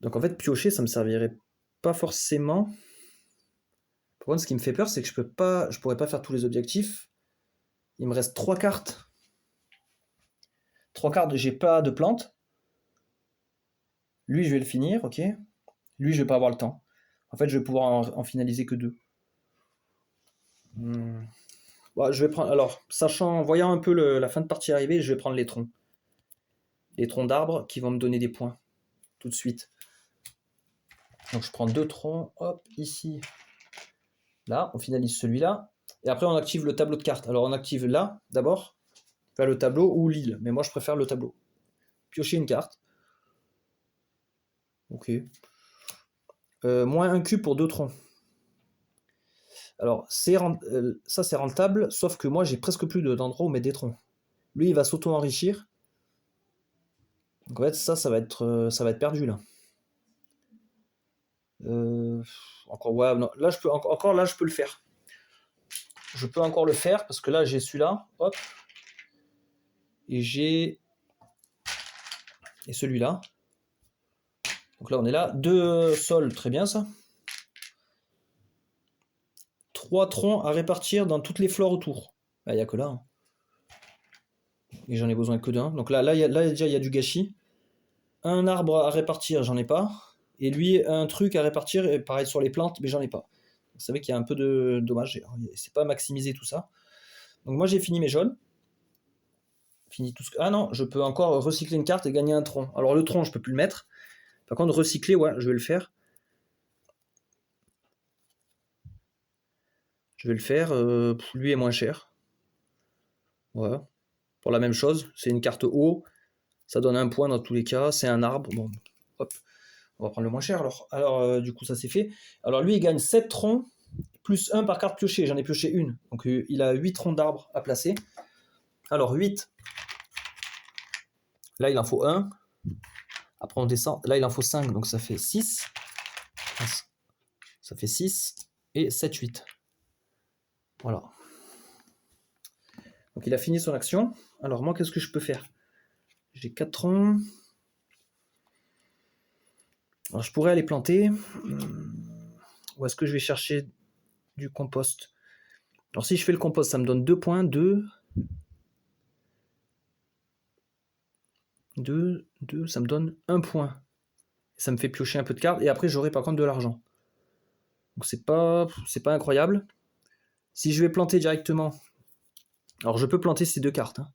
Donc en fait, piocher, ça me servirait pas forcément. Par contre, ce qui me fait peur, c'est que je pourrais pas faire tous les objectifs. Il me reste 3 cartes. 3 cartes, j'ai pas de plantes. Lui, je vais le finir, ok. Lui, je vais pas avoir le temps. En fait, je vais pouvoir en finaliser que 2. Bon, je vais prendre. Alors, voyant un peu la fin de partie arriver, je vais prendre les troncs. Les troncs d'arbres qui vont me donner des points tout de suite. Donc, je prends 2 troncs, hop, ici. Là, on finalise celui-là. Et après, on active le tableau de cartes. Alors, on active là, d'abord, faire le tableau ou l'île. Mais moi, je préfère le tableau. Piocher une carte. Ok. Moins 1 cube pour 2 troncs. Alors, ça, c'est rentable, sauf que moi, j'ai presque plus d'endroits où mettre des troncs. Lui, il va s'auto-enrichir. Donc, en fait, ça va être perdu, là. Encore, ouais, non. Là, là, je peux le faire. Je peux encore le faire, parce que là, j'ai celui-là, hop. Et j'ai... Et celui-là. Donc là, on est là. 2 sols, très bien ça. 3 troncs à répartir dans toutes les fleurs autour. Il n'y a que là. Hein. Et j'en ai besoin que d'un. Donc là déjà, il y a du gâchis. Un arbre à répartir, j'en ai pas. Et lui, un truc à répartir, et pareil sur les plantes, mais j'en ai pas. Vous savez qu'il y a un peu de dommage. C'est pas maximisé tout ça. Donc moi, j'ai fini mes jaunes. Fini tout ce que... Ah non, je peux encore recycler une carte et gagner un tronc. Alors le tronc, je peux plus le mettre. Par contre, recycler, ouais, je vais le faire. Je vais le faire. Lui est moins cher. Ouais. Pour la même chose, c'est une carte haut. Ça donne un point dans tous les cas. C'est un arbre. Bon, hop. On va prendre le moins cher alors. Alors, du coup, ça c'est fait. Alors lui, il gagne 7 troncs, plus 1 par carte piochée. J'en ai pioché une. Donc il a 8 troncs d'arbres à placer. Alors 8. Là, il en faut 1. Après, on descend. Là, il en faut 5. Donc ça fait 6. Ça fait 6. Et 7, 8. Voilà. Donc il a fini son action. Alors moi, qu'est-ce que je peux faire? J'ai 4 troncs. Alors je pourrais aller planter. Ou est-ce que je vais chercher du compost? Alors si je fais le compost, ça me donne 2 points. 2, ça me donne 1 point. Ça me fait piocher un peu de cartes. Et après, j'aurai par contre de l'argent. Donc c'est pas incroyable. Si je vais planter directement... Alors je peux planter ces 2 cartes. Hein.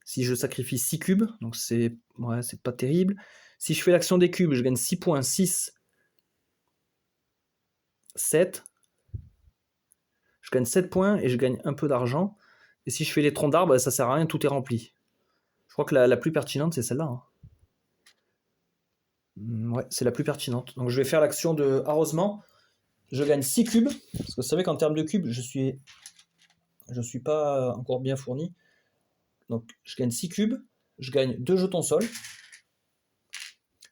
Si je sacrifie 6 cubes, donc c'est pas terrible. Si je fais l'action des cubes, je gagne 6 points. 6, 7. Je gagne 7 points et je gagne un peu d'argent. Et si je fais les troncs d'arbres, ça sert à rien, tout est rempli. Je crois que la plus pertinente, c'est celle-là. Hein. Ouais, c'est la plus pertinente. Donc je vais faire l'action de arrosement. Je gagne 6 cubes. Parce que vous savez qu'en termes de cubes, je suis pas encore bien fourni. Donc je gagne 6 cubes. Je gagne 2 jetons sol.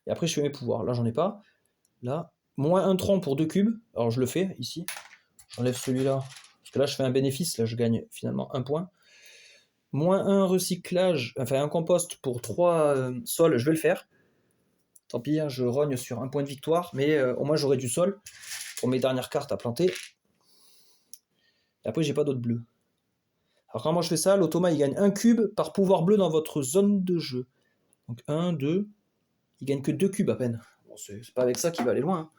Et après, je fais mes pouvoirs. Là, j'en ai pas. Là, moins 1 tronc pour 2 cubes. Alors je le fais ici. J'enlève celui-là. Parce que là, je fais un bénéfice. Là, je gagne finalement 1 point. Moins 1 recyclage. Enfin, un compost pour 3 sols. Je vais le faire. Tant pis, hein, je rogne sur 1 point de victoire. Mais au moins, j'aurai du sol pour mes dernières cartes à planter. Et après, j'ai pas d'autres bleus. Alors quand moi je fais ça, l'automa il gagne 1 cube par pouvoir bleu dans votre zone de jeu. Donc 1, 2, il gagne que 2 cubes à peine. Bon, c'est pas avec ça qu'il va aller loin. Hein.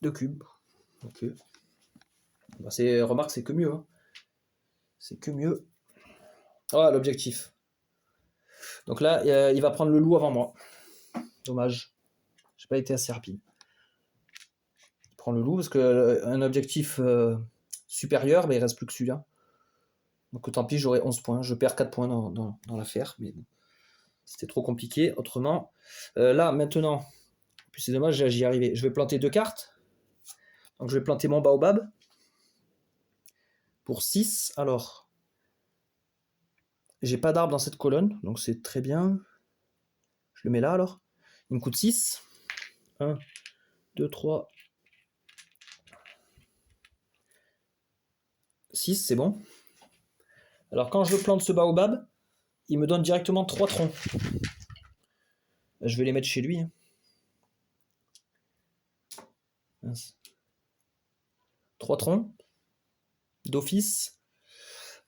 2 cubes. Ok. Bah, remarque, c'est que mieux. Hein. C'est que mieux. Ah, l'objectif. Donc là, il va prendre le loup avant moi. Dommage. J'ai pas été assez rapide. Il prend le loup parce qu'un objectif supérieur, bah, il reste plus que celui-là. Donc tant pis, j'aurai 11 points. Je perds 4 points dans l'affaire. Mais bon. C'était trop compliqué. Autrement, là, maintenant, puis c'est dommage, j'y arrivais. Je vais planter 2 cartes. Donc je vais planter mon baobab. Pour 6. Alors, j'ai pas d'arbre dans cette colonne. Donc c'est très bien. Je le mets là alors. Il me coûte 6. 1, 2, 3. 6, c'est bon. Alors quand je plante ce baobab, il me donne directement 3 troncs. Je vais les mettre chez lui. Hein. 3 troncs. D'office.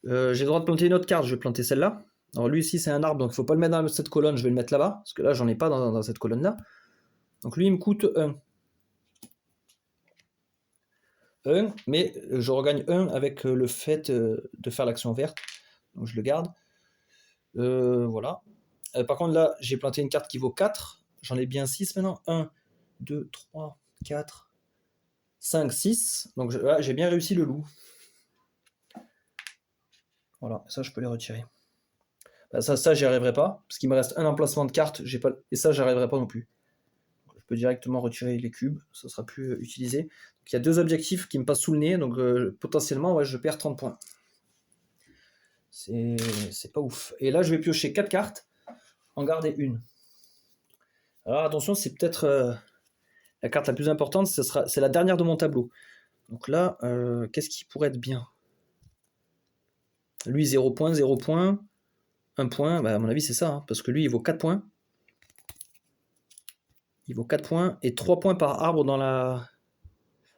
J'ai le droit de planter une autre carte. Je vais planter celle-là. Alors lui ici c'est un arbre, donc il ne faut pas le mettre dans cette colonne. Je vais le mettre là-bas. Parce que là j'en ai pas dans cette colonne-là. Donc lui il me coûte 1. 1, mais je regagne 1 avec le fait de faire l'action verte. Donc je le garde. Voilà. Par contre là, j'ai planté une carte qui vaut 4. J'en ai bien 6 maintenant. 1, 2, 3, 4, 5, 6. Donc là, j'ai bien réussi le loup. Voilà, ça je peux les retirer. Bah, ça j'y arriverai pas. Parce qu'il me reste un emplacement de carte. Et ça, j'y arriverai pas non plus. Je peux directement retirer les cubes. Ça sera plus utilisé. Donc, il y a 2 objectifs qui me passent sous le nez. Donc potentiellement, ouais, je perds 30 points. C'est pas ouf. Et là, je vais piocher 4 cartes, en garder une. Alors attention, c'est peut-être la carte la plus importante, c'est la dernière de mon tableau. Donc là, qu'est-ce qui pourrait être bien? Lui, 0 points, 0 points, 1 point, bah, à mon avis c'est ça, hein, parce que lui il vaut 4 points. Il vaut 4 points et 3 points par arbre dans la...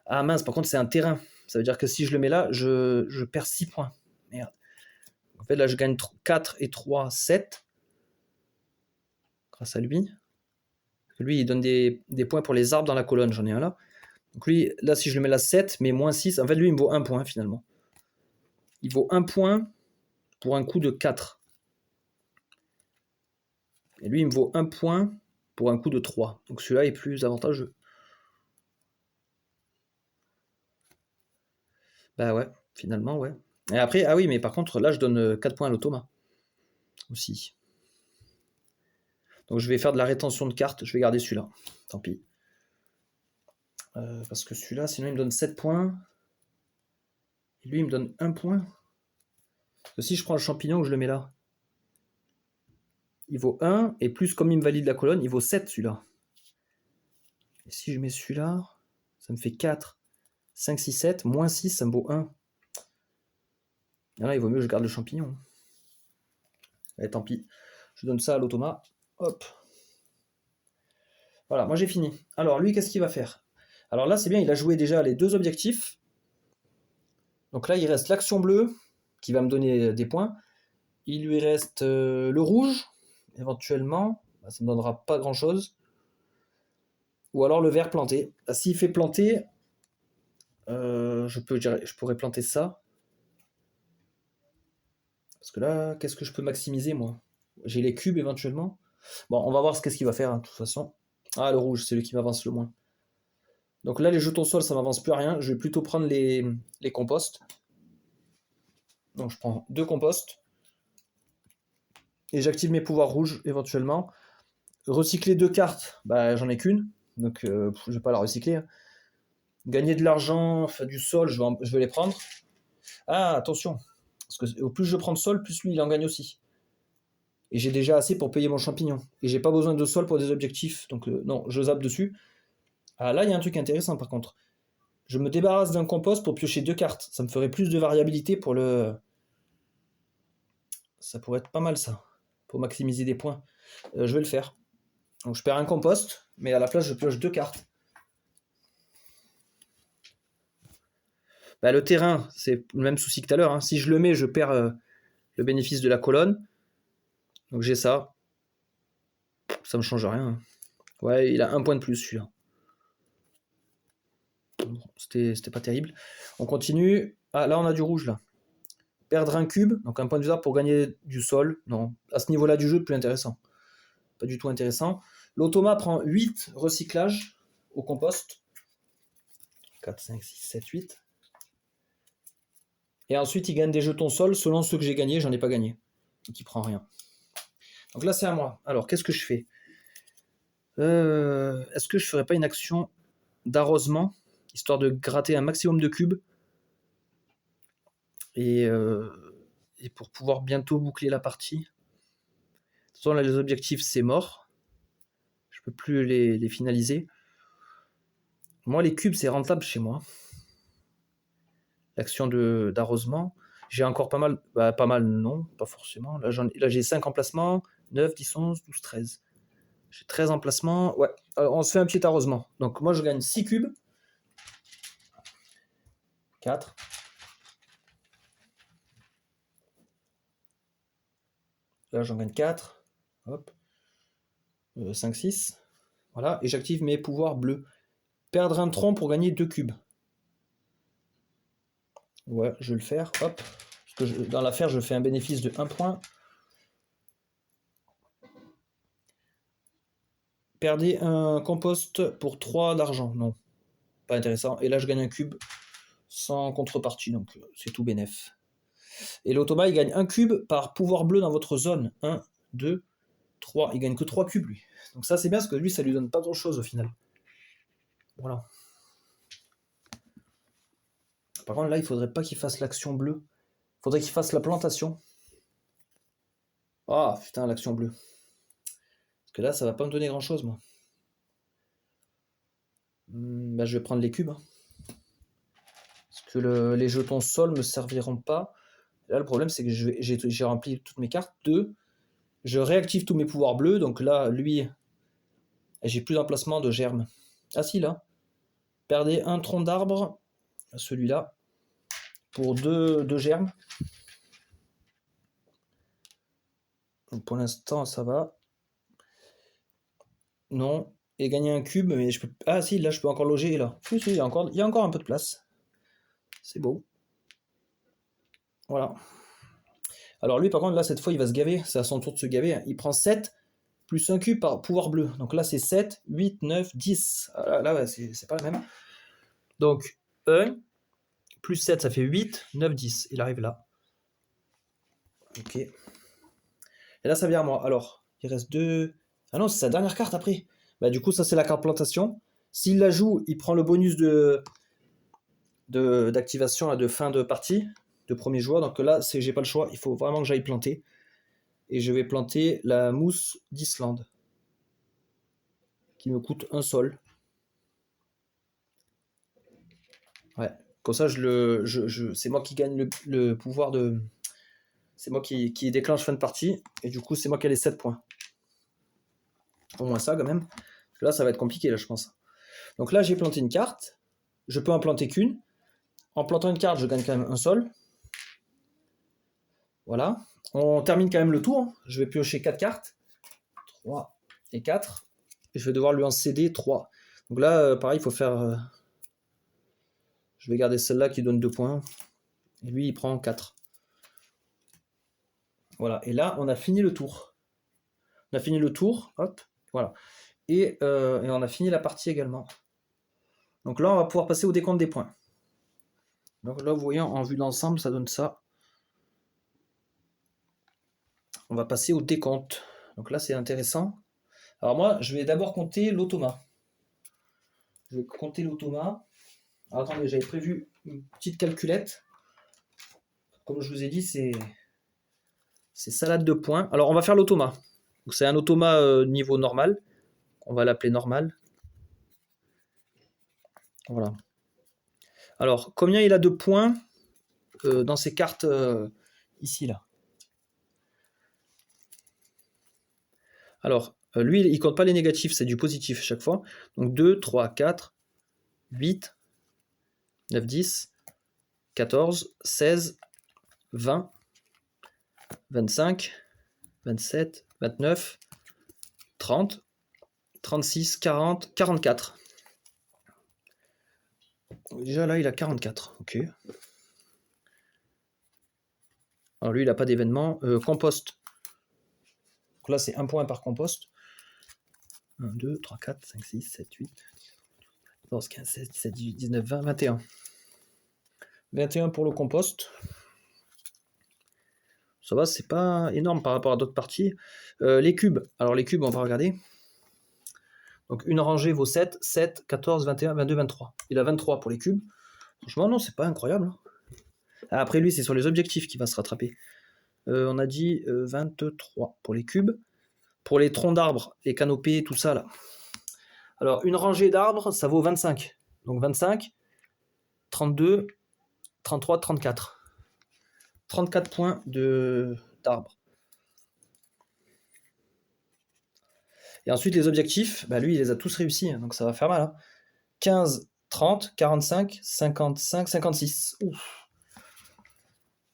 Ah mince, par contre c'est un terrain. Ça veut dire que si je le mets là, je perds 6 points. Merde. En fait là je gagne 4 et 3, 7. Grâce à lui. Lui il donne des points pour les arbres dans la colonne, j'en ai un là. Donc lui, là si je le mets là 7, mais moins 6, en fait lui il me vaut 1 point finalement. Il vaut 1 point pour un coup de 4. Et lui il me vaut 1 point pour un coup de 3. Donc celui-là est plus avantageux. Bah ouais, finalement ouais. Et après, ah oui, mais par contre là je donne 4 points à l'automa. Aussi. Donc je vais faire de la rétention de cartes, je vais garder celui-là. Tant pis. Parce que celui-là, sinon il me donne 7 points. Et lui il me donne 1 point. Parce que si je prends le champignon que je le mets là, il vaut 1, et plus comme il me valide la colonne, il vaut 7 celui-là. Et si je mets celui-là, ça me fait 4, 5, 6, 7, moins 6, ça me vaut 1. Et là, il vaut mieux que je garde le champignon. Et tant pis. Je donne ça à l'automa. Hop. Voilà, moi j'ai fini. Alors lui, qu'est-ce qu'il va faire? Alors là, c'est bien, il a joué déjà les 2 objectifs. Donc là, il reste l'action bleue, qui va me donner des points. Il lui reste le rouge, éventuellement. Ça ne me donnera pas grand-chose. Ou alors le vert planté. S'il fait planter, je pourrais planter ça. Parce que là, qu'est-ce que je peux maximiser, moi? J'ai les cubes, éventuellement. Bon, on va voir qu'est-ce qu'il va faire, hein, de toute façon. Ah, le rouge, c'est lui qui m'avance le moins. Donc là, les jetons sol, ça m'avance plus à rien. Je vais plutôt prendre les composts. Donc je prends 2 composts. Et j'active mes pouvoirs rouges, éventuellement. Recycler 2 cartes, bah j'en ai qu'une. Donc je vais pas la recycler. Hein. Gagner de l'argent, enfin du sol, je vais les prendre. Ah, attention. Parce que au plus je prends de sol, plus lui, il en gagne aussi. Et j'ai déjà assez pour payer mon champignon. Et j'ai pas besoin de sol pour des objectifs. Donc non, je zappe dessus. Ah là, il y a un truc intéressant par contre. Je me débarrasse d'un compost pour piocher 2 cartes. Ça me ferait plus de variabilité pour le... Ça pourrait être pas mal ça. Pour maximiser des points. Je vais le faire. Donc je perds un compost, mais à la place je pioche 2 cartes. Bah, le terrain, c'est le même souci que tout à l'heure. Hein. Si je le mets, je perds le bénéfice de la colonne. Donc j'ai ça. Ça me change rien. Ouais, il a 1 point de plus celui-là. C'était pas terrible. On continue. Ah, là on a du rouge là. Perdre un cube, donc un point de vue pour gagner du sol. Non, à ce niveau-là du jeu, plus intéressant. Pas du tout intéressant. L'automa prend 8 recyclages au compost. 4, 5, 6, 7, 8. Et ensuite, il gagne des jetons sol. Selon ceux que j'ai gagnés, j'en ai pas gagné. Donc il prend rien. Donc là, c'est à moi. Alors, qu'est-ce que je fais? Est-ce que je ferais pas une action d'arrosement, histoire de gratter un maximum de cubes et pour pouvoir bientôt boucler la partie. De toute façon, là, les objectifs, c'est mort. Je peux plus les finaliser. Moi, les cubes, c'est rentable chez moi. L'action d'arrosement. J'ai encore pas mal. Bah, pas mal, non, pas forcément. Là, j'ai 5 emplacements. 9, 10, 11, 12, 13. J'ai 13 emplacements. Ouais, on se fait un petit arrosement. Donc, moi, je gagne 6 cubes. 4. Là, j'en gagne 4. Hop. 5, 6. Voilà. Et j'active mes pouvoirs bleus. Perdre un tronc pour gagner 2 cubes. Ouais, je vais le faire. Hop. Parce que dans l'affaire, je fais un bénéfice de 1 point. Perdez un compost pour 3 d'argent. Non. Pas intéressant. Et là, je gagne un cube sans contrepartie. Donc, c'est tout bénef. Et l'automa, il gagne 1 cube par pouvoir bleu dans votre zone. 1, 2, 3. Il gagne que 3 cubes, lui. Donc ça, c'est bien, parce que lui, ça lui donne pas grand-chose, au final. Voilà. Par contre, là, il faudrait pas qu'il fasse l'action bleue. Il faudrait qu'il fasse la plantation. Ah, putain, l'action bleue. Parce que là, ça va pas me donner grand-chose, moi. Bah, je vais prendre les cubes. Hein. Parce que les jetons sol me serviront pas. Là, le problème, c'est que j'ai rempli toutes mes cartes. 2. Je réactive tous mes pouvoirs bleus. Donc là, lui, Et j'ai plus d'emplacement de germes. Ah si, là. Perdez un tronc d'arbre, celui-là, pour deux germes. Donc pour l'instant, ça va. Non. Et gagner un cube, mais je peux... Ah si, là, je peux encore loger, là. Si, il y a encore un peu de place. C'est beau. Voilà. Alors lui, par contre, là, cette fois, il va se gaver. C'est à son tour de se gaver. Il prend 7 plus un cube par pouvoir bleu. Donc là, c'est 7, 8, 9, 10. Ah, là, ouais, c'est pas la même. Donc, 1 plus 7, ça fait 8, 9, 10. Il arrive là. Ok. Et là, ça vient à moi. Alors, il reste 2... Ah non, c'est sa dernière carte après. Bah du coup, ça, c'est la carte plantation. S'il la joue, il prend le bonus d'activation de fin de partie, de premier joueur. Donc là, j'ai pas le choix. Il faut vraiment que j'aille planter. Et je vais planter la mousse d'Islande, qui me coûte un sol. Ouais. Comme ça, c'est moi qui gagne le pouvoir de... C'est moi qui déclenche fin de partie. Et du coup, c'est moi qui ai les 7 points. Au moins ça, quand même. Parce que là, ça va être compliqué, là, je pense. Donc là, j'ai planté une carte. Je peux en planter qu'une. En plantant une carte, je gagne quand même un sol. Voilà. On termine quand même le tour. Je vais piocher 4 cartes. 3 et 4. Et je vais devoir lui en céder 3. Donc là, pareil, il faut faire... Je vais garder celle-là qui donne 2 points. Et lui, il prend 4. Voilà. Et là, on a fini le tour. On a fini le tour. Hop. Voilà. Et on a fini la partie également. Donc là, on va pouvoir passer au décompte des points. Donc là, vous voyez, en vue d'ensemble, ça donne ça. On va passer au décompte. Donc là, c'est intéressant. Alors moi, je vais d'abord compter l'automa. Je vais compter l'automa. Alors attendez, j'avais prévu une petite calculette. Comme je vous ai dit, c'est salade de points. Alors on va faire l'automa. Donc c'est un automa niveau normal. On va l'appeler normal. Voilà. Alors, combien il a de points dans ces cartes ici, là? Alors, lui, il compte pas les négatifs, c'est du positif chaque fois. Donc 2, 3, 4, 8, 9, 10, 14, 16, 20, 25, 27, 29, 30, 36, 40, 44. Déjà là, il a 44. Ok. Alors lui, il n'a pas d'événement. Compost. Donc là, c'est 1 point par compost. 1, 2, 3, 4, 5, 6, 7, 8, 14, 15, 16, 17, 18, 19, 20, 21. 21 pour le compost. Ça va, c'est pas énorme par rapport à d'autres parties. Les cubes. Alors les cubes, on va regarder. Donc une rangée vaut 7, 7, 14, 21, 22, 23. Il a 23 pour les cubes. Franchement, non, c'est pas incroyable. Après lui, c'est sur les objectifs qu'il va se rattraper. On a dit 23 pour les cubes. Pour les troncs d'arbres, les canopées, tout ça là. Alors une rangée d'arbres, ça vaut 25. Donc 25, 32, 33, 34. 34 points d'arbres. Et ensuite les objectifs, bah lui il les a tous réussis, donc ça va faire mal. 15, 30, 45, 55, 56. Ouf.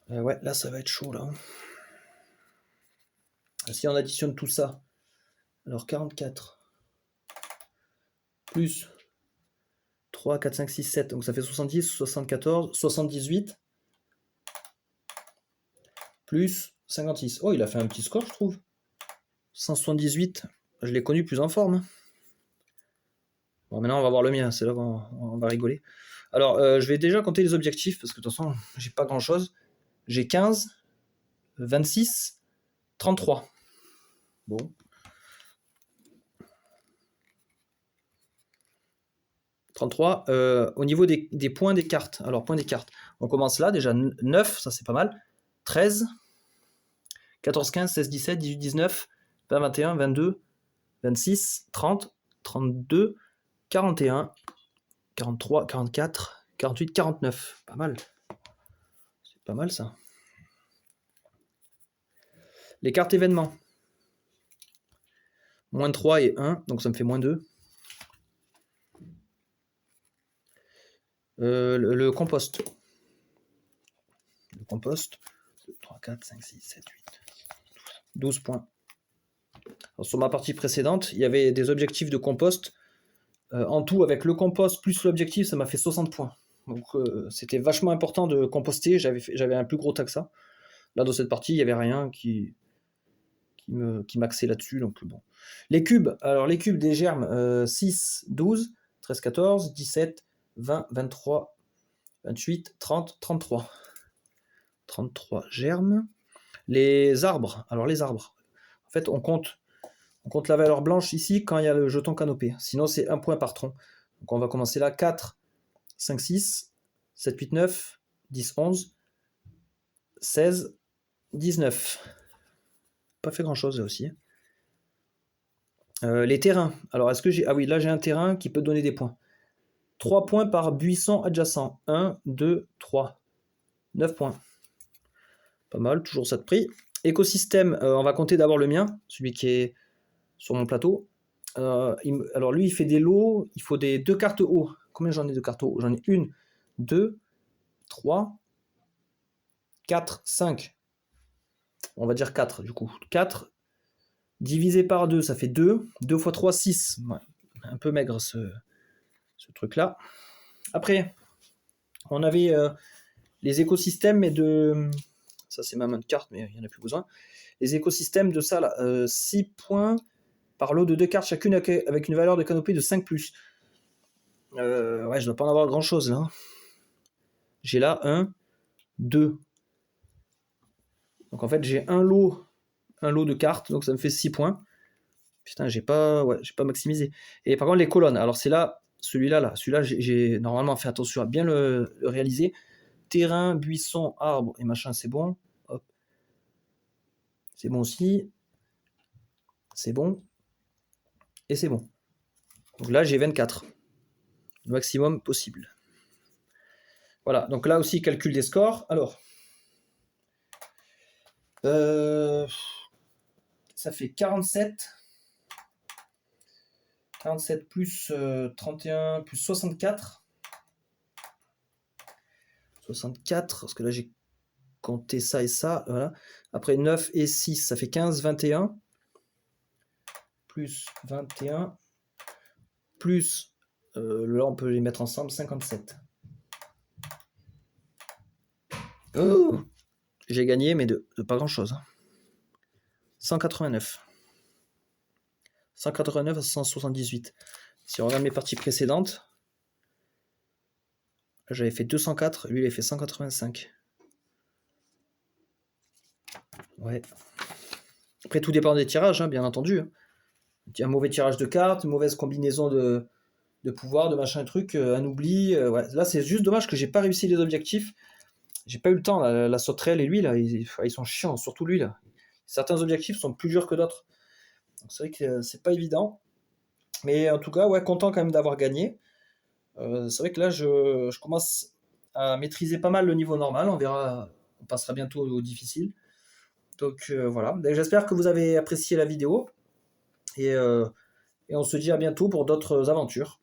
Ouais, là ça va être chaud là. Si on additionne tout ça, alors 44 plus 3, 4, 5, 6, 7, donc ça fait 70, 74, 78 plus 56. Oh, il a fait un petit score, je trouve. 178, je l'ai connu plus en forme. Bon, maintenant on va voir le mien, c'est là qu'on va rigoler. Alors, je vais déjà compter les objectifs, parce que de toute façon, j'ai pas grand chose. J'ai 15, 26, 33. Bon. Au niveau des points des cartes. Alors, points des cartes. On commence là, déjà 9, ça c'est pas mal. 13, 14, 15, 16, 17, 18, 19, 20, 21, 22, 26, 30, 32, 41, 43, 44, 48, 49. Pas mal. C'est pas mal ça. Les cartes événements. Moins 3 et 1, donc ça me fait moins 2. Le compost. Le compost. 2, 3, 4, 5, 6, 7, 8, 12 points. Alors, sur ma partie précédente, il y avait des objectifs de compost. En tout, avec le compost plus l'objectif, ça m'a fait 60 points. Donc c'était vachement important de composter. J'avais un plus gros tas que ça. Là, dans cette partie, il n'y avait rien qui m'axait là-dessus. Donc bon. Les cubes, alors les cubes des germes, 6, 12, 13, 14, 17, 20, 23, 28, 30, 33. 33 germes. Les arbres, alors les arbres. En fait, on compte la valeur blanche ici quand il y a le jeton canopé. Sinon, c'est 1 point par tronc. Donc on va commencer là. 4, 5, 6, 7, 8, 9, 10, 11, 16, 19. Pas fait grand-chose là aussi. Les terrains. Alors, est-ce que j'ai... Ah oui, là, j'ai un terrain qui peut donner des points. 3 points par buisson adjacent. 1, 2, 3. 9 points. Pas mal, toujours ça de prix. Écosystème, on va compter d'abord le mien, celui qui est sur mon plateau. Alors lui, il fait des lots, il faut des 2 cartes haut. Combien j'en ai de cartes haut? J'en ai 1, 2, 3, 4, 5. On va dire 4 du coup. 4 divisé par 2, ça fait 2. 2 x 3, 6. Ouais, un peu maigre ce truc-là. Après, on avait les écosystèmes, mais de... Ça, c'est ma main de carte, mais il n'y en a plus besoin. Les écosystèmes de ça, là, 6 points par lot de 2 cartes, chacune avec une valeur de canopée de 5+. Ouais, je dois pas en avoir grand-chose, là. J'ai là 1, 2. Donc, en fait, j'ai un lot de cartes, donc ça me fait 6 points. Putain, j'ai pas maximisé. Et par contre, les colonnes, alors c'est là, celui-là, j'ai normalement fait attention à bien le réaliser. Terrain, buisson, arbre et machin, c'est bon. Hop. C'est bon aussi. C'est bon. Et c'est bon. Donc là, j'ai 24. Le maximum possible. Voilà, donc là aussi, calcul des scores. Alors, ça fait 47. 47 plus 31 plus 64. 64, parce que là, j'ai compté ça et ça. Voilà. Après, 9 et 6, ça fait 15, 21. Plus 21. Plus, là, on peut les mettre ensemble, 57. Oh, j'ai gagné, mais de pas grand-chose. 189. 189 à 178. Si on regarde mes parties précédentes, j'avais fait 204, lui il a fait 185. Ouais. Après tout dépend des tirages, hein, bien entendu. Un mauvais tirage de cartes, une mauvaise combinaison de pouvoirs, de machin truc, un oubli. Ouais. Là c'est juste dommage que j'ai pas réussi les objectifs. J'ai pas eu le temps, la sauterelle et lui là, ils sont chiants, surtout lui là. Certains objectifs sont plus durs que d'autres. Donc c'est vrai que c'est pas évident. Mais en tout cas, ouais, content quand même d'avoir gagné. C'est vrai que là, je commence à maîtriser pas mal le niveau normal. On verra, on passera bientôt au difficile. Donc voilà. J'espère que vous avez apprécié la vidéo. Et on se dit à bientôt pour d'autres aventures.